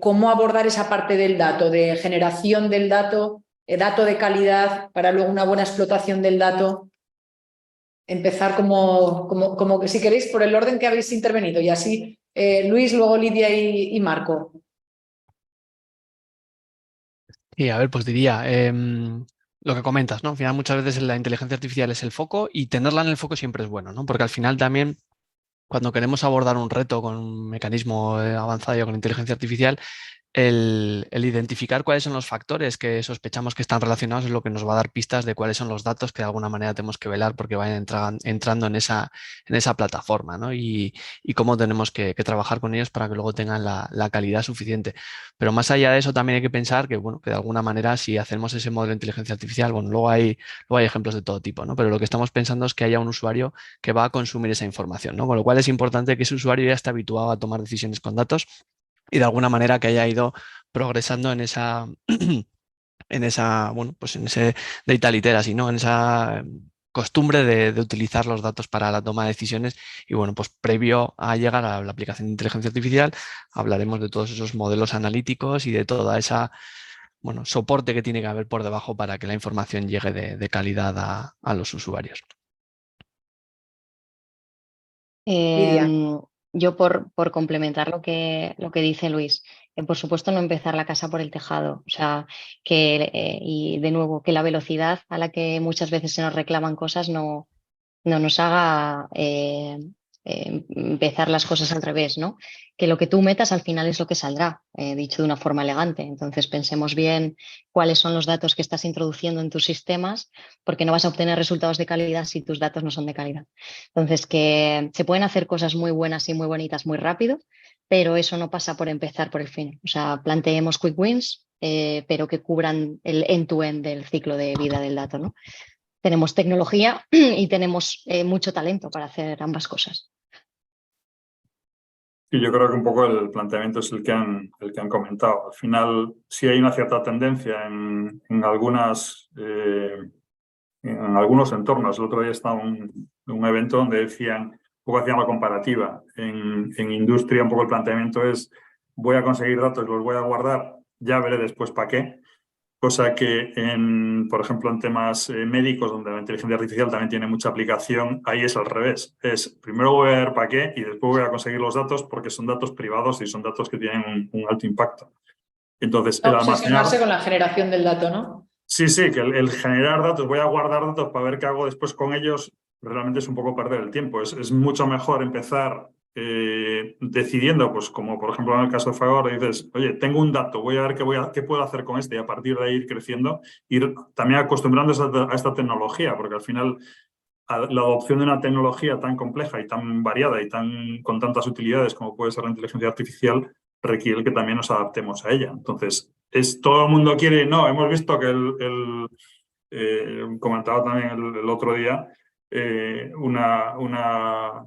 ¿Cómo abordar esa parte del dato, de generación del dato, dato de calidad, para luego una buena explotación del dato? Empezar como que si queréis por el orden que habéis intervenido y así Luis, luego Lidia y Marco. Y a ver, pues diría, Lo que comentas, ¿no? Al final muchas veces la inteligencia artificial es el foco y tenerla en el foco siempre es bueno, ¿no? Porque al final también cuando queremos abordar un reto con un mecanismo avanzado o con inteligencia artificial, el identificar cuáles son los factores que sospechamos que están relacionados es lo que nos va a dar pistas de cuáles son los datos que de alguna manera tenemos que velar porque vayan entrando en esa plataforma, ¿no? Y cómo tenemos que trabajar con ellos para que luego tengan la calidad suficiente. Pero más allá de eso también hay que pensar que, bueno, que de alguna manera si hacemos ese modelo de inteligencia artificial, bueno, luego hay ejemplos de todo tipo, ¿no? Pero lo que estamos pensando es que haya un usuario que va a consumir esa información, ¿no? Con lo cual es importante que ese usuario ya esté habituado a tomar decisiones con datos y de alguna manera que haya ido progresando en esa, bueno, pues en ese data literacy, ¿no? En esa costumbre de utilizar los datos para la toma de decisiones y bueno, pues previo a llegar a la aplicación de inteligencia artificial hablaremos de todos esos modelos analíticos y de toda esa, bueno, soporte que tiene que haber por debajo para que la información llegue de calidad a los usuarios. Lidia. Yo por complementar lo que dice Luis, por supuesto no empezar la casa por el tejado, o sea, y de nuevo, que la velocidad a la que muchas veces se nos reclaman cosas no nos haga empezar las cosas al revés, ¿no? Que lo que tú metas al final es lo que saldrá, dicho de una forma elegante. Entonces pensemos bien cuáles son los datos que estás introduciendo en tus sistemas, porque no vas a obtener resultados de calidad si tus datos no son de calidad. Entonces, que se pueden hacer cosas muy buenas y muy bonitas muy rápido, pero eso no pasa por empezar por el fin. O sea, planteemos quick wins, pero que cubran el end-to-end del ciclo de vida del dato, ¿no? Tenemos tecnología y tenemos mucho talento para hacer ambas cosas. Y yo creo que un poco el planteamiento es el que han comentado. Al final, sí hay una cierta tendencia en algunos entornos. El otro día estaba en un evento donde un poco hacían la comparativa. En industria, un poco el planteamiento es: voy a conseguir datos, los voy a guardar, ya veré después para qué. Cosa que, por ejemplo, en temas médicos, donde la inteligencia artificial también tiene mucha aplicación, ahí es al revés. Es primero voy a ver para qué y después voy a conseguir los datos porque son datos privados y son datos que tienen un alto impacto. Entonces, el almacenar... Obsesionarse con la generación del dato, ¿no? Sí, que el generar datos, voy a guardar datos para ver qué hago después con ellos, realmente es un poco perder el tiempo. Es mucho mejor empezar decidiendo, pues como por ejemplo en el caso de Fagor, dices, oye, tengo un dato, voy a ver qué puedo hacer con este y a partir de ahí ir creciendo, ir también acostumbrándose a esta tecnología, porque al final la adopción de una tecnología tan compleja y tan variada y con tantas utilidades como puede ser la inteligencia artificial requiere que también nos adaptemos a ella. Entonces, todo el mundo quiere, no, hemos visto que comentaba también el otro día,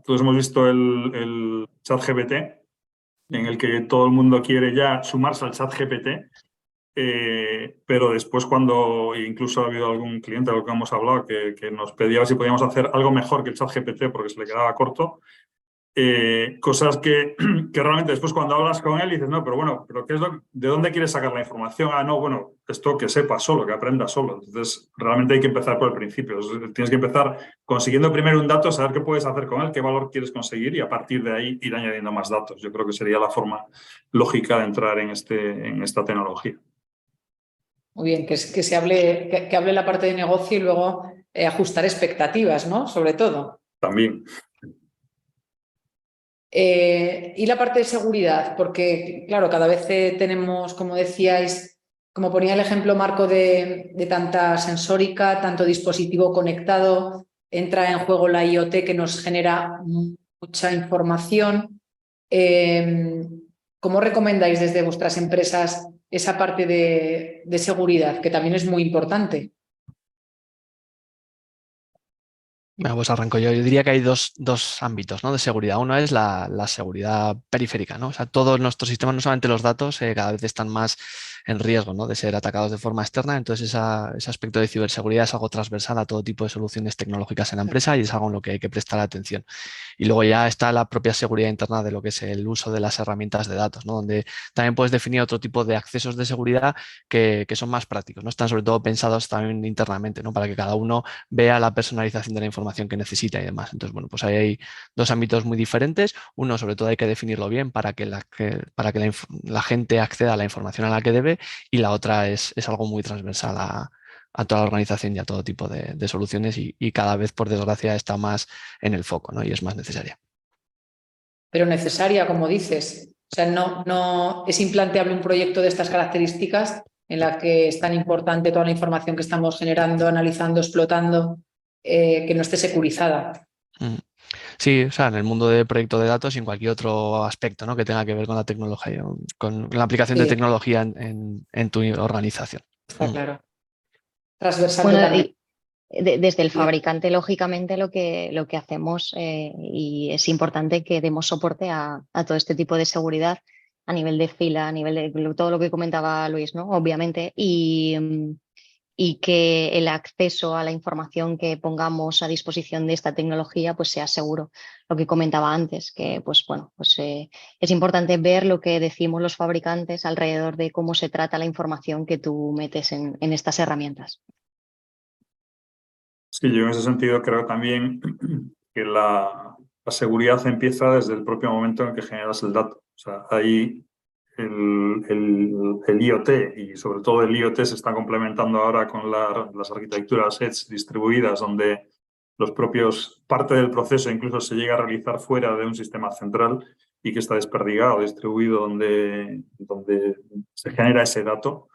todos hemos visto el ChatGPT, en el que todo el mundo quiere ya sumarse al ChatGPT, pero después cuando incluso ha habido algún cliente, de lo que hemos hablado, que nos pedía si podíamos hacer algo mejor que el ChatGPT porque se le quedaba corto, cosas que realmente después cuando hablas con él dices, no, pero bueno, pero ¿de dónde quieres sacar la información? Ah, no, bueno, esto que sepa solo, que aprenda solo. Entonces, realmente hay que empezar por el principio. Tienes que empezar consiguiendo primero un dato, saber qué puedes hacer con él, qué valor quieres conseguir y a partir de ahí ir añadiendo más datos. Yo creo que sería la forma lógica de entrar en esta tecnología. Muy bien, que se hable, que hable la parte de negocio y luego ajustar expectativas, ¿no? Sobre todo. También. Y la parte de seguridad, porque claro, cada vez tenemos, como decíais, como ponía el ejemplo Marco de tanta sensórica, tanto dispositivo conectado, entra en juego la IoT que nos genera mucha información. ¿Cómo recomendáis desde vuestras empresas esa parte de seguridad, que también es muy importante? Bueno, pues arranco yo. Yo diría que hay dos ámbitos, ¿no? De seguridad. Uno es la seguridad periférica, ¿no? O sea, todos nuestros sistemas, no solamente los datos, cada vez están más en riesgo, ¿no? De ser atacados de forma externa. Entonces, ese aspecto de ciberseguridad es algo transversal a todo tipo de soluciones tecnológicas en la empresa y es algo en lo que hay que prestar atención. Y luego ya está la propia seguridad interna de lo que es el uso de las herramientas de datos, ¿no? Donde también puedes definir otro tipo de accesos de seguridad que son más prácticos, ¿no? Están sobre todo pensados también internamente, ¿no? Para que cada uno vea la personalización de la información que necesita y demás. Entonces, bueno, pues ahí hay dos ámbitos muy diferentes. Uno, sobre todo, hay que definirlo bien para que la gente acceda a la información a la que debe y la otra es algo muy transversal a toda la organización y a todo tipo de soluciones y cada vez, por desgracia, está más en el foco, ¿no? Y es más necesaria. Pero necesaria, como dices. O sea, no es implanteable un proyecto de estas características en la que es tan importante toda la información que estamos generando, analizando, explotando, que no esté securizada. Sí, o sea, en el mundo de proyecto de datos y en cualquier otro aspecto, ¿no? Que tenga que ver con la tecnología, con la aplicación de tecnología en tu organización. Está claro. Transversal Bueno, totalmente. desde el fabricante, lógicamente, lo que hacemos y es importante que demos soporte a todo este tipo de seguridad a nivel de fila, a nivel de todo lo que comentaba Luis, ¿no? Obviamente, y que el acceso a la información que pongamos a disposición de esta tecnología pues sea seguro. Lo que comentaba antes, que pues bueno, pues es importante ver lo que decimos los fabricantes alrededor de cómo se trata la información que tú metes en estas herramientas. Sí, yo en ese sentido creo también que la seguridad empieza desde el propio momento en que generas el dato. O sea, ahí el IoT y sobre todo el IoT se está complementando ahora con las arquitecturas edge distribuidas, donde parte del proceso incluso se llega a realizar fuera de un sistema central y que está desperdigado, distribuido, donde se genera ese dato.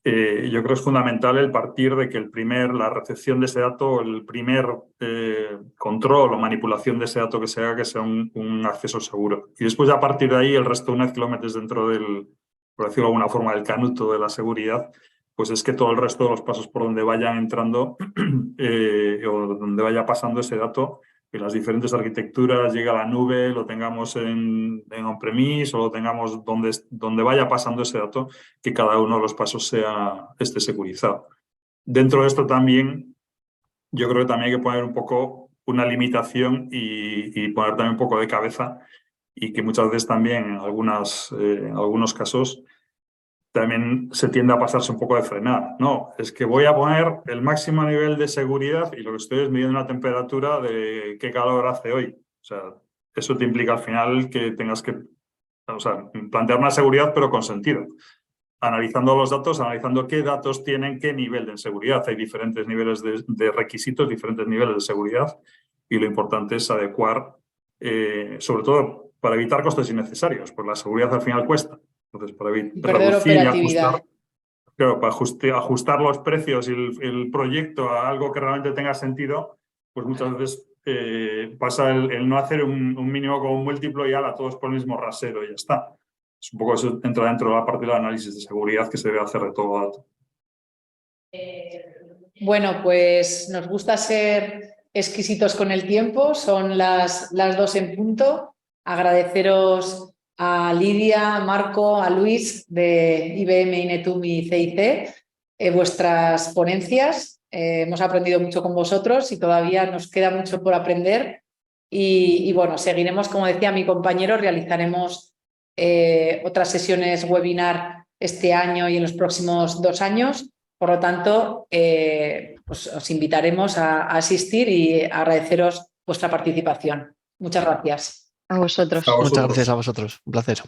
Yo creo que es fundamental el partir de que la recepción de ese dato, el primer control o manipulación de ese dato que se haga, que sea un acceso seguro. Y después, a partir de ahí, el resto, una vez que lo metes dentro por decirlo de alguna forma, del canuto de la seguridad, pues es que todo el resto de los pasos por donde vayan entrando o donde vaya pasando ese dato, que las diferentes arquitecturas llegue a la nube, lo tengamos en on-premise o lo tengamos donde vaya pasando ese dato, que cada uno de los pasos esté securizado. Dentro de esto también, yo creo que también hay que poner un poco una limitación y poner también un poco de cabeza, y que muchas veces también en algunos casos también se tiende a pasarse un poco de frenar. No, es que voy a poner el máximo nivel de seguridad y lo que estoy es midiendo una temperatura de qué calor hace hoy. O sea, eso te implica al final que tengas que, o sea, plantear una seguridad pero con sentido. Analizando los datos, analizando qué datos tienen qué nivel de seguridad. Hay diferentes niveles de requisitos, diferentes niveles de seguridad, y lo importante es adecuar, sobre todo para evitar costes innecesarios, porque la seguridad al final cuesta. Entonces, para Perder reducir y operatividad. ajustar, claro, para ajustar los precios y el proyecto a algo que realmente tenga sentido, pues muchas veces pasa el no hacer un mínimo con un múltiplo y ala, todos por el mismo rasero y ya está. Es un poco eso, entra dentro de la parte del análisis de seguridad que se debe hacer de todo dato. Bueno, pues nos gusta ser exquisitos con el tiempo, son las 2 en punto. Agradeceros a Lidia, a Marco, a Luis de IBM, Inetum y CIC vuestras ponencias. Hemos aprendido mucho con vosotros y todavía nos queda mucho por aprender. Y bueno, seguiremos, como decía mi compañero, realizaremos otras sesiones webinar este año y en los próximos 2 años. Por lo tanto, pues os invitaremos a asistir y agradeceros vuestra participación. Muchas gracias. A vosotros. A vosotros. Muchas gracias a vosotros. Un placer.